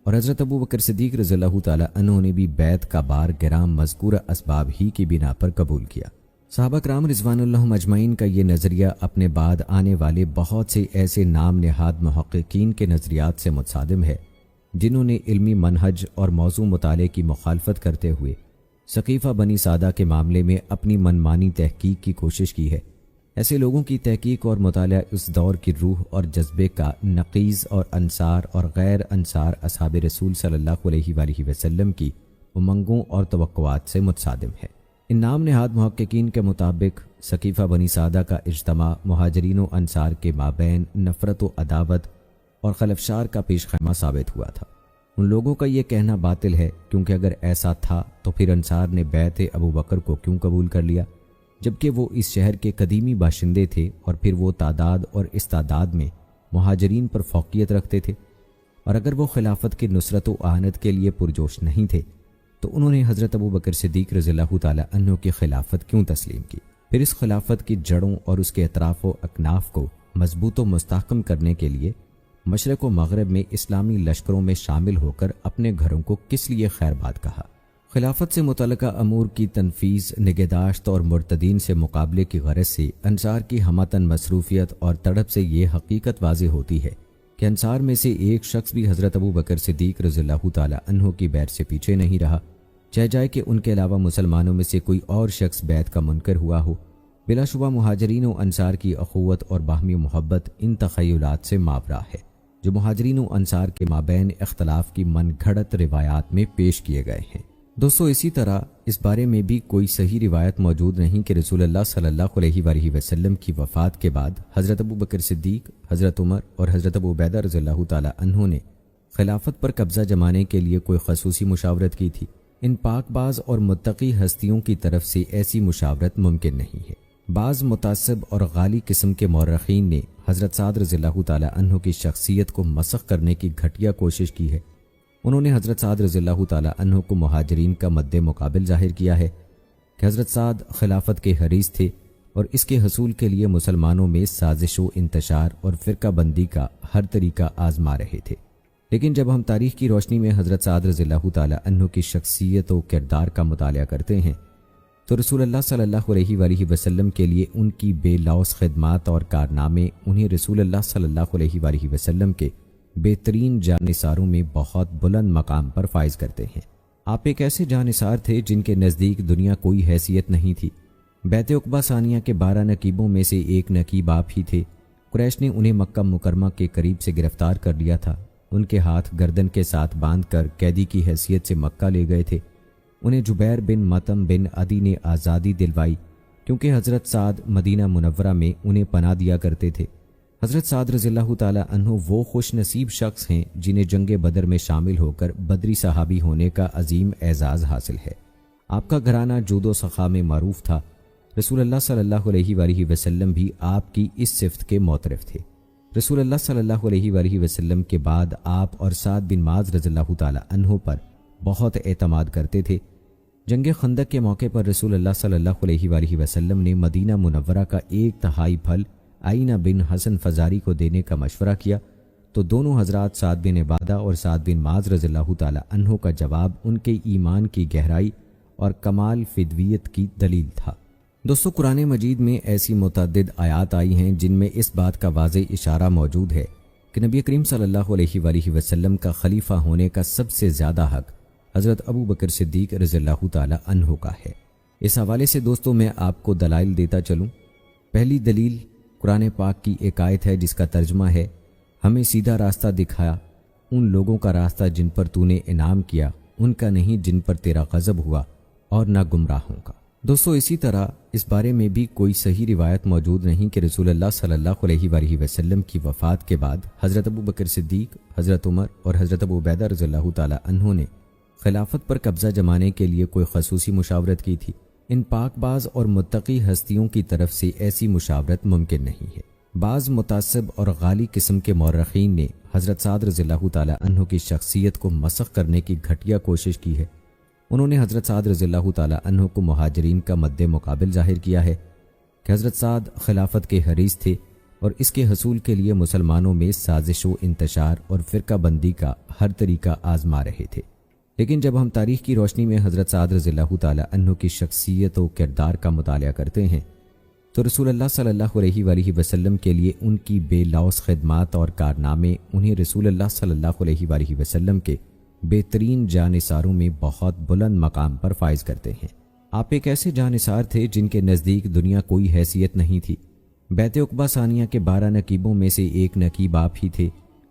اور حضرت ابو بکر صدیق رضی اللہ تعالیٰ عنہ نے بھی بیعت کا بار گرام مذکورہ اسباب ہی کی بنا پر قبول کیا۔ صحابہ کرام رضوان اللہ اجمعین کا یہ نظریہ اپنے بعد آنے والے بہت سے ایسے نام نہاد محققین کے نظریات سے متصادم ہے جنہوں نے علمی منہج اور موضوع مطالعے کی مخالفت کرتے ہوئے ثقیفہ بنی سعدہ کے معاملے میں اپنی منمانی تحقیق کی کوشش کی ہے۔ ایسے لوگوں کی تحقیق اور مطالعہ اس دور کی روح اور جذبے کا نقیض اور انصار اور غیر انصار اصحاب رسول صلی اللہ علیہ وآلہ وسلم کی امنگوں اور توقعات سے متصادم ہے۔ ان نام نہاد محققین کے مطابق ثقیفہ بنی سعدہ کا اجتماع مہاجرین و انصار کے مابین نفرت و عداوت اور خلفشار کا پیش خیمہ ثابت ہوا تھا۔ ان لوگوں کا یہ کہنا باطل ہے، کیونکہ اگر ایسا تھا تو پھر انصار نے بیعت ابو بکر کو کیوں قبول کر لیا، جبکہ وہ اس شہر کے قدیمی باشندے تھے اور پھر وہ تعداد اور استعداد میں مہاجرین پر فوقیت رکھتے تھے، اور اگر وہ خلافت کی نصرت و اعانت کے لیے پرجوش نہیں تھے تو انہوں نے حضرت ابو بکر صدیق رضی اللہ تعالی عنہ کی خلافت کیوں تسلیم کی؟ پھر اس خلافت کی جڑوں اور اس کے اطراف و اکناف کو مضبوط و مستحکم کرنے کے لیے مشرق و مغرب میں اسلامی لشکروں میں شامل ہو کر اپنے گھروں کو کس لیے خیر باد کہا؟ خلافت سے متعلقہ امور کی تنفیذ، نگہداشت اور مرتدین سے مقابلے کی غرض سے انصار کی ہمتن مصروفیت اور تڑپ سے یہ حقیقت واضح ہوتی ہے کہ انصار میں سے ایک شخص بھی حضرت ابو بکر صدیق رضی اللہ تعالی عنہ کی بیعت سے پیچھے نہیں رہا، چاہے جائے کہ ان کے علاوہ مسلمانوں میں سے کوئی اور شخص بیعت کا منکر ہوا ہو۔ بلا شبہ مہاجرین و انصار کی اخوت اور باہمی محبت ان تخیلات سے ماورا ہے جو مہاجرین و انصار کے مابین اختلاف کی من گھڑت روایات میں پیش کیے گئے ہیں۔ دوستو، اسی طرح اس بارے میں بھی کوئی صحیح روایت موجود نہیں کہ رسول اللہ صلی اللہ علیہ وآلہ وسلم کی وفات کے بعد حضرت ابو بکر صدیق، حضرت عمر اور حضرت ابو عبیدہ رضی اللہ تعالی عنہ نے خلافت پر قبضہ جمانے کے لیے کوئی خصوصی مشاورت کی تھی۔ ان پاک باز اور متقی ہستیوں کی طرف سے ایسی مشاورت ممکن نہیں ہے۔ بعض متعصب اور غالی قسم کے مورخین نے حضرت سعد رضی اللہ تعالی عنہ کی شخصیت کو مسخ کرنے کی گھٹیا کوشش کی ہے۔ انہوں نے حضرت سعد رضی اللہ تعالی عنہ کو مہاجرین کا مد مقابل ظاہر کیا ہے کہ حضرت سعد خلافت کے حریص تھے اور اس کے حصول کے لیے مسلمانوں میں سازش و انتشار اور فرقہ بندی کا ہر طریقہ آزما رہے تھے۔ لیکن جب ہم تاریخ کی روشنی میں حضرت سعد رضی اللہ تعالی عنہ کی شخصیت و کردار کا مطالعہ کرتے ہیں تو رسول اللہ صلی اللہ علیہ وآلہ وسلم کے لیے ان کی بے لوث خدمات اور کارنامے انہیں رسول اللہ صلی اللہ علیہ وآلہ وسلم کے بہترین جانثاروں میں بہت بلند مقام پر فائز کرتے ہیں۔ آپ ایک ایسے جانثار تھے جن کے نزدیک دنیا کوئی حیثیت نہیں تھی۔ بیعت عقبہ ثانیہ کے 12 نقیبوں میں سے ایک نقیب آپ ہی تھے۔ قریش نے انہیں مکہ مکرمہ کے قریب سے گرفتار کر لیا تھا۔ ان کے ہاتھ گردن کے ساتھ باندھ کر قیدی کی حیثیت سے مکہ لے گئے تھے۔ انہیں جبیر بن مطعم بن عدی نے آزادی دلوائی، کیونکہ حضرت سعد مدینہ منورہ میں انہیں پناہ دیا کرتے تھے۔ حضرت سعد رضی اللہ تعالی عنہ وہ خوش نصیب شخص ہیں جنہیں جنگ بدر میں شامل ہو کر بدری صحابی ہونے کا عظیم اعزاز حاصل ہے۔ آپ کا گھرانہ جود و سخا میں معروف تھا۔ رسول اللہ صلی اللہ علیہ وآلہ وسلم بھی آپ کی اس صفت کے معترف تھے۔ رسول اللہ صلی اللہ علیہ وآلہ وسلم کے بعد آپ اور سعد بن معاذ رضی اللہ تعالی عنہ پر بہت اعتماد کرتے تھے۔ جنگ خندق کے موقع پر رسول اللہ صلی اللہ علیہ وآلہ وسلم نے مدینہ منورہ کا 1/3 پھل آئینہ بن حسن فزاری کو دینے کا مشورہ کیا تو دونوں حضرات سعد بن عبادہ اور سعد بن معاذ رضی اللہ تعالی عنہ کا جواب ان کے ایمان کی گہرائی اور کمال فدویت کی دلیل تھا۔ دوستو، قرآن مجید میں ایسی متعدد آیات آئی ہیں جن میں اس بات کا واضح اشارہ موجود ہے کہ نبی کریم صلی اللہ علیہ وآلہ وسلم کا خلیفہ ہونے کا سب سے زیادہ حق حضرت ابو بکر صدیق رضی اللہ تعالی عنہ کا ہے۔ اس حوالے سے دوستو میں آپ کو دلائل دیتا چلوں۔ پہلی دلیل قرآن پاک کی ایک آیت ہے جس کا ترجمہ ہے، ہمیں سیدھا راستہ دکھایا، ان لوگوں کا راستہ جن پر تو نے انعام کیا، ان کا نہیں جن پر تیرا غضب ہوا، اور نہ گمراہوں کا۔ دوستو، اسی طرح اس بارے میں بھی کوئی صحیح روایت موجود نہیں کہ رسول اللہ صلی اللہ علیہ وآلہ وسلم کی وفات کے بعد حضرت ابو بکر صدیق، حضرت عمر اور حضرت ابو عبیدہ رضی اللہ تعالی عنہ نے خلافت پر قبضہ جمانے کے لیے کوئی خصوصی مشاورت کی تھی۔ ان پاک باز اور متقی ہستیوں کی طرف سے ایسی مشاورت ممکن نہیں ہے۔ بعض متعصب اور غالی قسم کے مورخین نے حضرت سعد رضی اللہ تعالی عنہ کی شخصیت کو مسخ کرنے کی گھٹیا کوشش کی ہے۔ انہوں نے حضرت سعد رضی اللہ تعالی عنہ کو مہاجرین کا مد مقابل ظاہر کیا ہے کہ حضرت سعد خلافت کے حریص تھے اور اس کے حصول کے لیے مسلمانوں میں سازش و انتشار اور فرقہ بندی کا ہر طریقہ آزما رہے تھے۔ لیکن جب ہم تاریخ کی روشنی میں حضرت سعد رضی اللہ تعالی عنہ کی شخصیت و کردار کا مطالعہ کرتے ہیں تو رسول اللہ صلی اللہ علیہ وآلہ وسلم کے لیے ان کی بے لوث خدمات اور کارنامے انہیں رسول اللہ صلی اللہ علیہ وآلہ وسلم کے بہترین جانثاروں میں بہت بلند مقام پر فائز کرتے ہیں۔ آپ ایک ایسے جانثار تھے جن کے نزدیک دنیا کوئی حیثیت نہیں تھی۔ بیت عقبہ ثانیہ کے 12 نقیبوں میں سے ایک نقیب آپ ہی تھے۔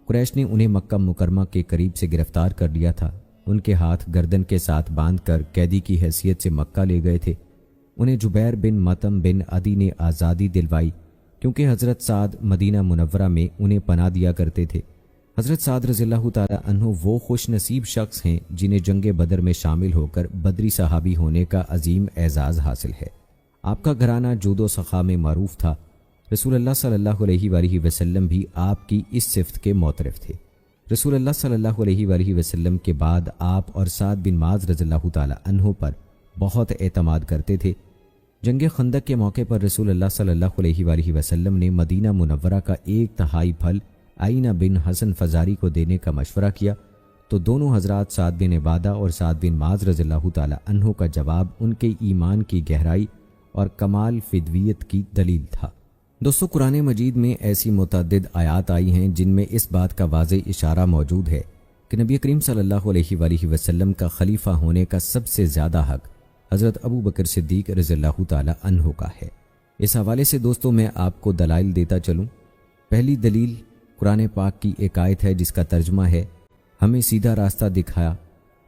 قریش نے انہیں مکہ مکرمہ کے قریب سے گرفتار کر لیا تھا۔ ان کے ہاتھ گردن کے ساتھ باندھ کر قیدی کی حیثیت سے مکہ لے گئے تھے۔ انہیں جبیر بن مطعم بن عدی نے آزادی دلوائی، کیونکہ حضرت سعد مدینہ منورہ میں انہیں پناہ دیا کرتے تھے۔ حضرت سعد رضی اللہ تعالی عنہ وہ خوش نصیب شخص ہیں جنہیں جنگ بدر میں شامل ہو کر بدری صحابی ہونے کا عظیم اعزاز حاصل ہے۔ آپ کا گھرانہ جود و سخا میں معروف تھا۔ رسول اللہ صلی اللہ علیہ وآلہ وسلم بھی آپ کی اس صفت کے معترف تھے۔ رسول اللہ صلی اللہ علیہ وآلہ وسلم کے بعد آپ اور سعد بن معاذ رضی اللہ تعالی عنہ پر بہت اعتماد کرتے تھے۔ جنگ خندق کے موقع پر رسول اللہ صلی اللہ علیہ وآلہ وسلم نے مدینہ منورہ کا 1/3 پھل آئینہ بن حسن فزاری کو دینے کا مشورہ کیا، تو دونوں حضرات سعد بن عبادہ اور سعد بن معاذ رضی اللہ تعالی عنہ کا جواب ان کے ایمان کی گہرائی اور کمال فدویت کی دلیل تھا۔ دوستو، قرآن مجید میں ایسی متعدد آیات آئی ہیں جن میں اس بات کا واضح اشارہ موجود ہے کہ نبی کریم صلی اللہ علیہ وآلہ وسلم کا خلیفہ ہونے کا سب سے زیادہ حق حضرت ابو بکر صدیق رضی اللہ تعالی عنہ کا ہے۔ اس حوالے سے دوستو میں آپ کو دلائل دیتا چلوں۔ پہلی دلیل قرآن پاک کی ایک آیت ہے جس کا ترجمہ ہے، ہمیں سیدھا راستہ دکھایا،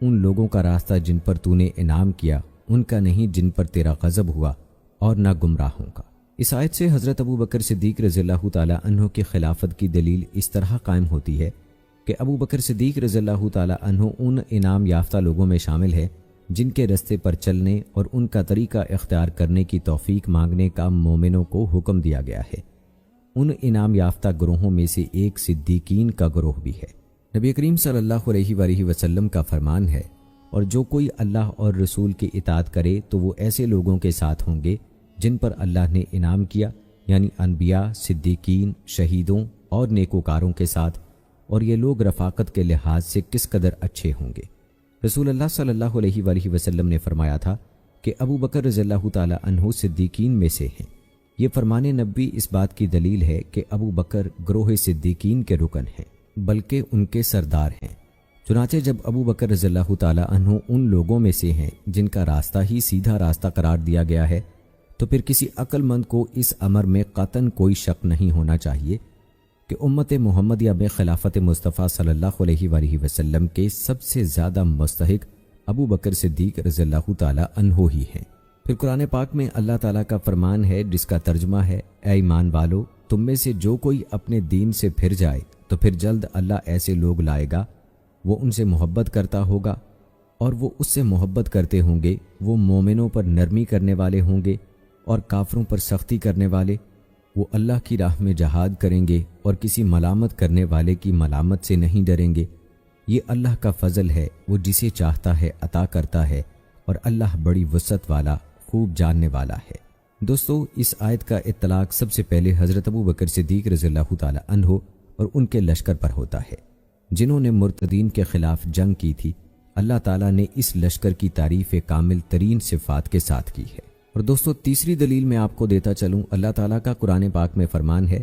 ان لوگوں کا راستہ جن پر تو نے انعام کیا، ان کا نہیں جن پر تیرا غضب ہوا، اور نہ گمراہوں کا۔ اس آیت سے حضرت ابو بکر صدیق رضی اللہ تعالی عنہ کی خلافت کی دلیل اس طرح قائم ہوتی ہے کہ ابو بکر صدیق رضی اللہ تعالی عنہ ان انعام یافتہ لوگوں میں شامل ہے جن کے رستے پر چلنے اور ان کا طریقہ اختیار کرنے کی توفیق مانگنے کا مومنوں کو حکم دیا گیا ہے۔ ان انعام یافتہ گروہوں میں سے ایک صدیقین کا گروہ بھی ہے۔ نبی کریم صلی اللہ علیہ وآلہ وسلم کا فرمان ہے، اور جو کوئی اللہ اور رسول کی اطاعت کرے تو وہ ایسے لوگوں کے ساتھ ہوں گے جن پر اللہ نے انعام کیا، یعنی انبیاء، صدیقین، شہیدوں اور نیکوکاروں کے ساتھ، اور یہ لوگ رفاقت کے لحاظ سے کس قدر اچھے ہوں گے۔ رسول اللہ صلی اللہ علیہ وآلہ وسلم نے فرمایا تھا کہ ابو بکر رضی اللہ تعالی عنہ صدیقین میں سے ہیں۔ یہ فرمان نبوی اس بات کی دلیل ہے کہ ابو بکر گروہ صدیقین کے رکن ہیں، بلکہ ان کے سردار ہیں۔ چنانچہ جب ابو بکر رضی اللہ تعالی عنہ ان لوگوں میں سے ہیں جن کا راستہ ہی سیدھا راستہ قرار دیا گیا ہے، تو پھر کسی عقل مند کو اس امر میں قطعاً کوئی شک نہیں ہونا چاہیے کہ امت محمدیہ میں خلافت مصطفیٰ صلی اللہ علیہ وآلہ وسلم کے سب سے زیادہ مستحق ابو بکر صدیق رضی اللہ تعالی عنہ ہی ہیں۔ پھر قرآن پاک میں اللہ تعالیٰ کا فرمان ہے جس کا ترجمہ ہے، اے ایمان والو، تم میں سے جو کوئی اپنے دین سے پھر جائے تو پھر جلد اللہ ایسے لوگ لائے گا، وہ ان سے محبت کرتا ہوگا اور وہ اس سے محبت کرتے ہوں گے، وہ مومنوں پر نرمی کرنے والے ہوں گے اور کافروں پر سختی کرنے والے، وہ اللہ کی راہ میں جہاد کریں گے اور کسی ملامت کرنے والے کی ملامت سے نہیں ڈریں گے۔ یہ اللہ کا فضل ہے، وہ جسے چاہتا ہے عطا کرتا ہے، اور اللہ بڑی وسعت والا، خوب جاننے والا ہے۔ دوستو، اس آیت کا اطلاق سب سے پہلے حضرت ابو بکر صدیق رضی اللہ تعالی عنہ اور ان کے لشکر پر ہوتا ہے جنہوں نے مرتدین کے خلاف جنگ کی تھی۔ اللہ تعالیٰ نے اس لشکر کی تعریف کامل ترین صفات کے ساتھ کی ہے۔ اور دوستو، تیسری دلیل میں آپ کو دیتا چلوں، اللہ تعالیٰ کا قرآن پاک میں فرمان ہے،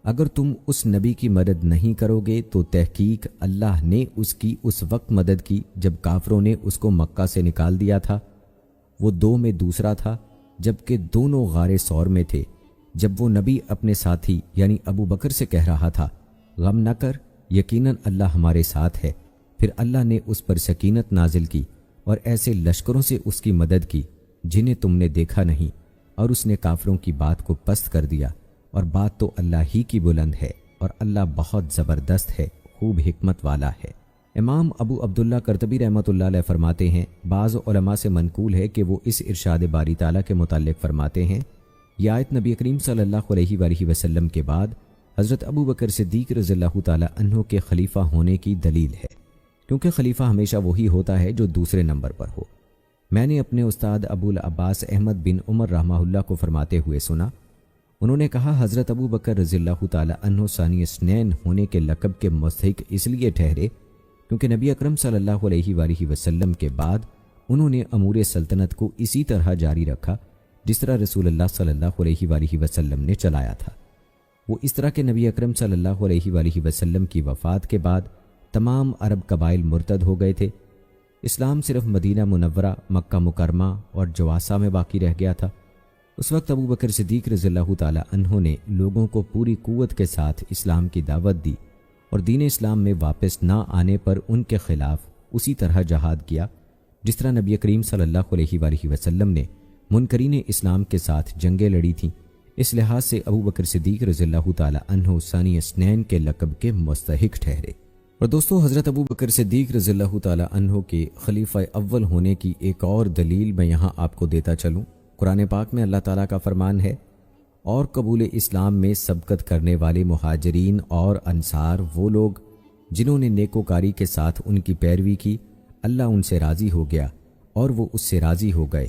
اگر تم اس نبی کی مدد نہیں کرو گے تو تحقیق اللہ نے اس کی اس وقت مدد کی جب کافروں نے اس کو مکہ سے نکال دیا تھا۔ وہ 2 میں دوسرا تھا، جبکہ دونوں غار ثور میں تھے۔ جب وہ نبی اپنے ساتھی یعنی ابو بکر سے کہہ رہا تھا، غم نہ کر، یقیناً اللہ ہمارے ساتھ ہے، پھر اللہ نے اس پر سکینت نازل کی اور ایسے لشکروں سے اس کی مدد کی جنہیں تم نے دیکھا نہیں، اور اس نے کافروں کی بات کو پست کر دیا، اور بات تو اللہ ہی کی بلند ہے، اور اللہ بہت زبردست ہے، خوب حکمت والا ہے۔ امام ابو عبداللہ قرطبی رحمۃ اللہ علیہ فرماتے ہیں، بعض علماء سے منقول ہے کہ وہ اس ارشاد باری تعالیٰ کے متعلق فرماتے ہیں، یہ آیت نبی کریم صلی اللہ علیہ وآلہ وسلم کے بعد حضرت ابو بکر صدیق رضی اللہ تعالی عنہ کے خلیفہ ہونے کی دلیل ہے، کیونکہ خلیفہ ہمیشہ وہی ہوتا ہے جو دوسرے نمبر پر ہو۔ میں نے اپنے استاد ابو العباس احمد بن عمر رحمہ اللہ کو فرماتے ہوئے سنا، انہوں نے کہا، حضرت ابو بکر رضی اللہ تعالی عنہ ثانی اثنین ہونے کے لقب کے مستحق اس لیے ٹھہرے کیونکہ نبی اکرم صلی اللہ علیہ وآلہ وسلم کے بعد انہوں نے امور سلطنت کو اسی طرح جاری رکھا جس طرح رسول اللہ صلی اللہ علیہ وآلہ وسلم نے چلایا تھا۔ وہ اس طرح کہ نبی اکرم صلی اللہ علیہ وآلہ وسلم کی وفات کے بعد تمام عرب قبائل مرتد ہو گئے تھے، اسلام صرف مدینہ منورہ، مکہ مکرمہ اور جواسہ میں باقی رہ گیا تھا۔ اس وقت ابو بکر صدیق رضی اللہ تعالی عنہ نے لوگوں کو پوری قوت کے ساتھ اسلام کی دعوت دی اور دین اسلام میں واپس نہ آنے پر ان کے خلاف اسی طرح جہاد کیا جس طرح نبی کریم صلی اللہ علیہ وآلہ وسلم نے منکرین اسلام کے ساتھ جنگیں لڑی تھیں۔ اس لحاظ سے ابو بکر صدیق رضی اللہ تعالی عنہ ثانی اثنین کے لقب کے مستحق ٹھہرے۔ اور دوستو، حضرت ابو بکر صدیق رضی اللہ تعالی عنہ کے خلیفہ اول ہونے کی ایک اور دلیل میں یہاں آپ کو دیتا چلوں۔ قرآن پاک میں اللہ تعالیٰ کا فرمان ہے، اور قبول اسلام میں سبقت کرنے والے مہاجرین اور انصار وہ لوگ جنہوں نے نیکوکاری کے ساتھ ان کی پیروی کی، اللہ ان سے راضی ہو گیا اور وہ اس سے راضی ہو گئے،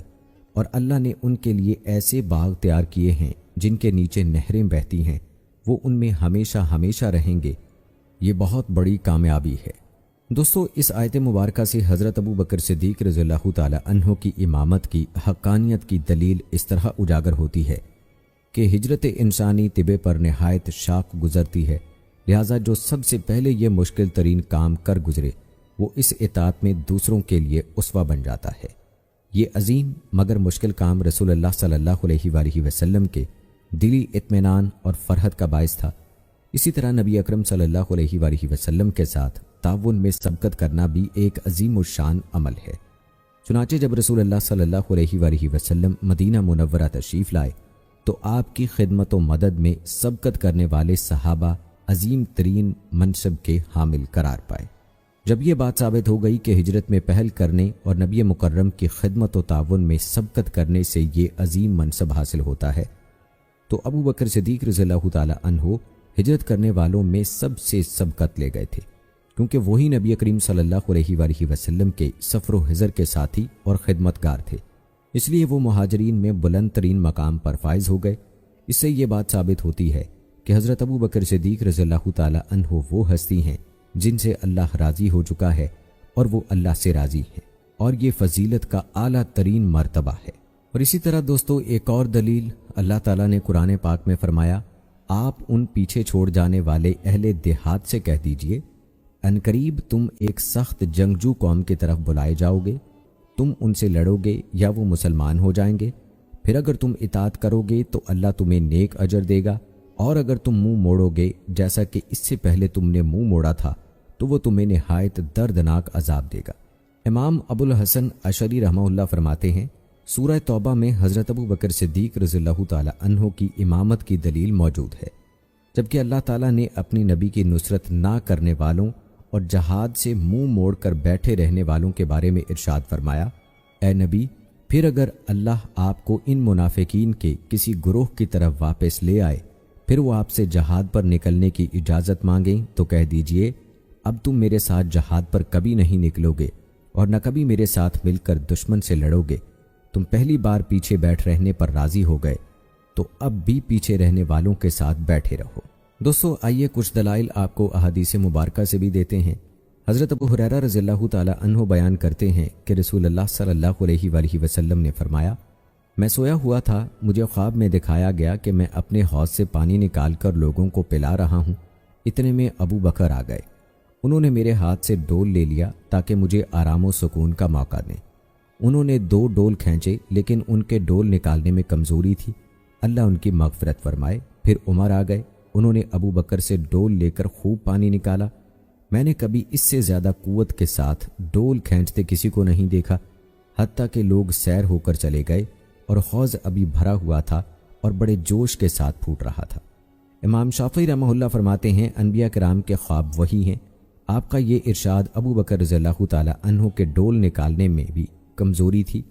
اور اللہ نے ان کے لیے ایسے باغ تیار کیے ہیں جن کے نیچے نہریں بہتی ہیں، وہ ان میں ہمیشہ ہمیشہ رہیں گے۔ یہ بہت بڑی کامیابی ہے۔ دوستو، اس آیت مبارکہ سے حضرت ابو بکر صدیق رضی اللہ تعالی عنہ کی امامت کی حقانیت کی دلیل اس طرح اجاگر ہوتی ہے کہ ہجرت انسانی طبع پر نہایت شاق گزرتی ہے، لہٰذا جو سب سے پہلے یہ مشکل ترین کام کر گزرے وہ اس اطاعت میں دوسروں کے لیے اسوہ بن جاتا ہے۔ یہ عظیم مگر مشکل کام رسول اللہ صلی اللہ علیہ وآلہ وسلم کے دلی اطمینان اور فرحت کا باعث تھا۔ اسی طرح نبی اکرم صلی اللہ علیہ وآلہ وسلم کے ساتھ تعاون میں سبقت کرنا بھی ایک عظیم الشان عمل ہے۔ چنانچہ جب رسول اللہ صلی اللہ علیہ وآلہ وسلم مدینہ منورہ تشریف لائے تو آپ کی خدمت و مدد میں سبقت کرنے والے صحابہ عظیم ترین منصب کے حامل قرار پائے۔ جب یہ بات ثابت ہو گئی کہ ہجرت میں پہل کرنے اور نبی مکرم کی خدمت و تعاون میں سبقت کرنے سے یہ عظیم منصب حاصل ہوتا ہے، تو ابو بکر صدیق رضی اللہ تعالی عنہ ہجرت کرنے والوں میں سب سے سبقت لے گئے تھے، کیونکہ وہی نبی کریم صلی اللہ علیہ وآلہ وسلم کے سفر و حضر کے ساتھی اور خدمتگار تھے، اس لیے وہ مہاجرین میں بلند ترین مقام پر فائز ہو گئے۔ اس سے یہ بات ثابت ہوتی ہے کہ حضرت ابو بکر صدیق رضی اللہ تعالی عنہ وہ ہستی ہیں جن سے اللہ راضی ہو چکا ہے اور وہ اللہ سے راضی ہیں، اور یہ فضیلت کا اعلیٰ ترین مرتبہ ہے۔ اور اسی طرح دوستو، ایک اور دلیل اللہ تعالیٰ نے قرآن پاک میں فرمایا، آپ ان پیچھے چھوڑ جانے والے اہل دیہات سے کہہ دیجئے، عنقریب تم ایک سخت جنگجو قوم کی طرف بلائے جاؤ گے، تم ان سے لڑو گے یا وہ مسلمان ہو جائیں گے، پھر اگر تم اطاعت کرو گے تو اللہ تمہیں نیک اجر دے گا، اور اگر تم منہ موڑو گے جیسا کہ اس سے پہلے تم نے منہ موڑا تھا تو وہ تمہیں نہایت دردناک عذاب دے گا۔ امام ابو الحسن اشعری رحمہ اللہ فرماتے ہیں، سورہ توبہ میں حضرت ابو بکر صدیق رضی اللہ تعالی عنہ کی امامت کی دلیل موجود ہے، جبکہ اللہ تعالیٰ نے اپنی نبی کی نصرت نہ کرنے والوں اور جہاد سے منہ موڑ کر بیٹھے رہنے والوں کے بارے میں ارشاد فرمایا، اے نبی، پھر اگر اللہ آپ کو ان منافقین کے کسی گروہ کی طرف واپس لے آئے، پھر وہ آپ سے جہاد پر نکلنے کی اجازت مانگیں تو کہہ دیجئے، اب تم میرے ساتھ جہاد پر کبھی نہیں نکلو گے اور نہ کبھی میرے ساتھ مل کر دشمن سے لڑو گے۔ تم پہلی بار پیچھے بیٹھ رہنے پر راضی ہو گئے تو اب بھی پیچھے رہنے والوں کے ساتھ بیٹھے رہو۔ دوستو، آئیے کچھ دلائل آپ کو احادیث مبارکہ سے بھی دیتے ہیں۔ حضرت ابو ہریرہ رضی اللہ تعالی عنہ بیان کرتے ہیں کہ رسول اللہ صلی اللہ علیہ وآلہ وسلم نے فرمایا، میں سویا ہوا تھا، مجھے خواب میں دکھایا گیا کہ میں اپنے حوض سے پانی نکال کر لوگوں کو پلا رہا ہوں، اتنے میں ابو بکر آ گئے۔ انہوں نے میرے ہاتھ سے ڈول لے لیا تاکہ مجھے آرام و سکون کا موقع دیں۔ انہوں نے 2 ڈول کھینچے، لیکن ان کے ڈول نکالنے میں کمزوری تھی، اللہ ان کی مغفرت فرمائے۔ پھر عمر آ گئے، انہوں نے ابو بکر سے ڈول لے کر خوب پانی نکالا۔ میں نے کبھی اس سے زیادہ قوت کے ساتھ ڈول کھینچتے کسی کو نہیں دیکھا، حتیٰ کہ لوگ سیر ہو کر چلے گئے اور حوض ابھی بھرا ہوا تھا اور بڑے جوش کے ساتھ پھوٹ رہا تھا۔ امام شافعی رحمہ اللہ فرماتے ہیں، انبیاء کرام کے خواب وہی ہیں۔ آپ کا یہ ارشاد ابو بکر رضی اللہ تعالی عنہ کے ڈول نکالنے میں بھی کمزوری تھی۔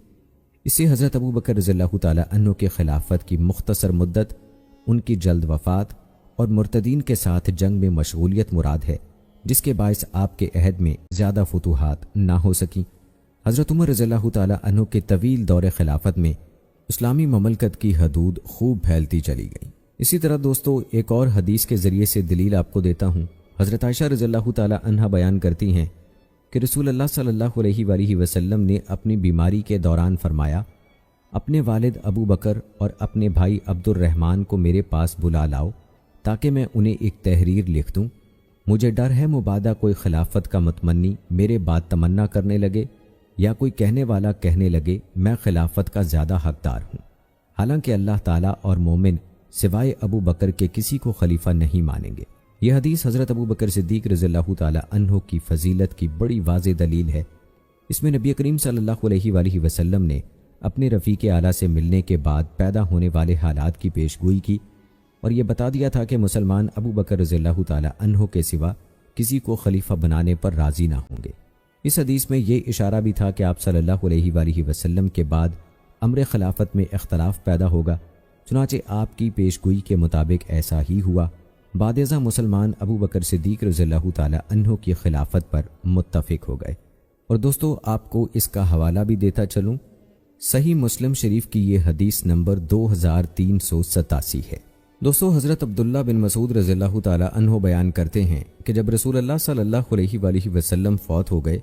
اس سے حضرت ابو بکر رضی اللہ تعالی عنہ کے خلافت کی مختصر مدت، ان کی جلد وفات اور مرتدین کے ساتھ جنگ میں مشغولیت مراد ہے، جس کے باعث آپ کے عہد میں زیادہ فتوحات نہ ہو سکیں۔ حضرت عمر رضی اللہ تعالی عنہ کے طویل دور خلافت میں اسلامی مملکت کی حدود خوب پھیلتی چلی گئی۔ اسی طرح دوستو، ایک اور حدیث کے ذریعے سے دلیل آپ کو دیتا ہوں۔ حضرت عائشہ رضی اللہ تعالی عنہا بیان کرتی ہیں کہ رسول اللہ صلی اللہ علیہ وآلہ وسلم نے اپنی بیماری کے دوران فرمایا، اپنے والد ابو بکر اور اپنے بھائی عبد الرحمن کو میرے پاس بلا لاؤ تاکہ میں انہیں ایک تحریر لکھ دوں۔ مجھے ڈر ہے مبادا کوئی خلافت کا متمنی میرے بعد تمنا کرنے لگے یا کوئی کہنے والا کہنے لگے میں خلافت کا زیادہ حقدار ہوں۔ حالانکہ اللہ تعالیٰ اور مومن سوائے ابو بکر کے کسی کو خلیفہ نہیں مانیں گے۔ یہ حدیث حضرت ابو بکر صدیق رضی اللہ تعالیٰ عنہ کی فضیلت کی بڑی واضح دلیل ہے۔ اس میں نبی کریم صلی اللہ علیہ وآلہ وسلم نے اپنے رفیق اعلیٰ سے ملنے کے بعد پیدا ہونے والے حالات کی پیش گوئی کی اور یہ بتا دیا تھا کہ مسلمان ابو بکر رضی اللہ تعالیٰ عنہ کے سوا کسی کو خلیفہ بنانے پر راضی نہ ہوں گے۔ اس حدیث میں یہ اشارہ بھی تھا کہ آپ صلی اللہ علیہ وآلہ وسلم کے بعد امر خلافت میں اختلاف پیدا ہوگا، چنانچہ آپ کی پیش گوئی کے مطابق ایسا ہی ہوا۔ بعد ازاں مسلمان ابو بکر صدیق رضی اللہ تعالیٰ عنہ کی خلافت پر متفق ہو گئے۔ اور دوستو آپ کو اس کا حوالہ بھی دیتا چلوں، صحیح مسلم شریف کی یہ حدیث نمبر 2387 ہے۔ دوستو حضرت عبداللہ بن مسعود رضی اللہ تعالیٰ عنہ بیان کرتے ہیں کہ جب رسول اللہ صلی اللہ علیہ وآلہ وسلم فوت ہو گئے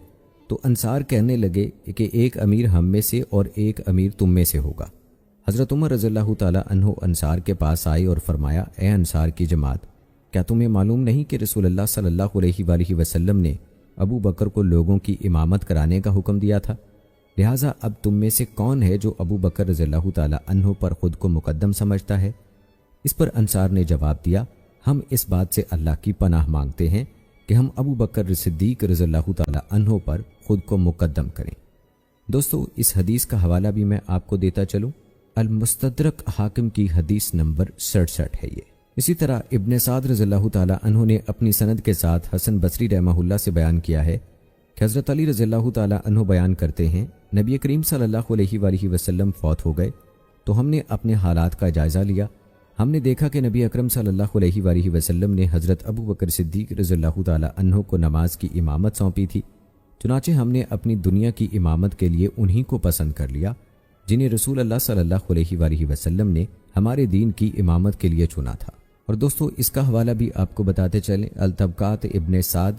تو انصار کہنے لگے کہ ایک امیر ہم میں سے اور ایک امیر تم میں سے ہوگا۔ حضرت عمر رضی اللہ تعالیٰ عنہ انصار کے پاس آئے اور فرمایا، اے انصار کی جماعت، کیا تمہیں معلوم نہیں کہ رسول اللہ صلی اللہ علیہ وآلہ وسلم نے ابو بکر کو لوگوں کی امامت کرانے کا حکم دیا تھا؟ لہٰذا اب تم میں سے کون ہے جو ابو بکر رضی اللہ تعالیٰ عنہ پر خود کو مقدم سمجھتا ہے؟ اس پر انصار نے جواب دیا، ہم اس بات سے اللہ کی پناہ مانگتے ہیں کہ ہم ابو بکر صدیق رضی اللہ تعالیٰ عنہ پر خود کو مقدم کریں۔ دوستو اس حدیث کا حوالہ بھی میں آپ کو دیتا چلوں، المستدرک حاکم کی حدیث نمبر 67 ہے یہ۔ اسی طرح ابن سعد رضی اللہ تعالیٰ عنہ نے اپنی سند کے ساتھ حسن بصری رحمہ اللہ سے بیان کیا ہے کہ حضرت علی رضی اللہ تعالیٰ عنہ بیان کرتے ہیں، نبی کریم صلی اللہ علیہ وآلہ وسلم فوت ہو گئے تو ہم نے اپنے حالات کا جائزہ لیا۔ ہم نے دیکھا کہ نبی اکرم صلی اللہ علیہ وآلہ وسلم نے حضرت ابو بکر صدیق رضی اللہ تعالیٰ عنہ کو نماز کی امامت سونپی تھی، چنانچہ ہم نے اپنی دنیا کی امامت کے لیے انہی کو پسند کر لیا جنہیں رسول اللہ صلی اللہ علیہ وآلہ وسلم نے ہمارے دین کی امامت کے لیے چنا تھا۔ اور دوستو اس کا حوالہ بھی آپ کو بتاتے چلیں، الطبقات ابن سعد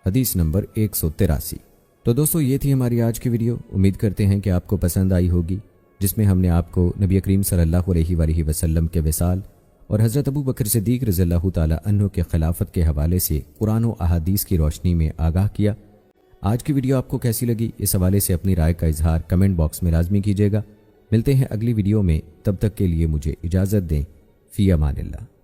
حدیث نمبر 183۔ تو دوستو یہ تھی ہماری آج کی ویڈیو، امید کرتے ہیں کہ آپ کو پسند آئی ہوگی، جس میں ہم نے آپ کو نبی کریم صلی اللہ علیہ وآلہ وسلم کے وصال اور حضرت ابو بکر صدیق رضی اللہ تعالیٰ عنہ کے خلافت کے حوالے سے قرآن و احادیث کی روشنی میں آگاہ کیا۔ آج کی ویڈیو آپ کو کیسی لگی، اس حوالے سے اپنی رائے کا اظہار کمنٹ باکس میں لازمی کیجیے گا۔ ملتے ہیں اگلی ویڈیو میں، تب تک کے لیے مجھے اجازت دیں، فی امان اللہ۔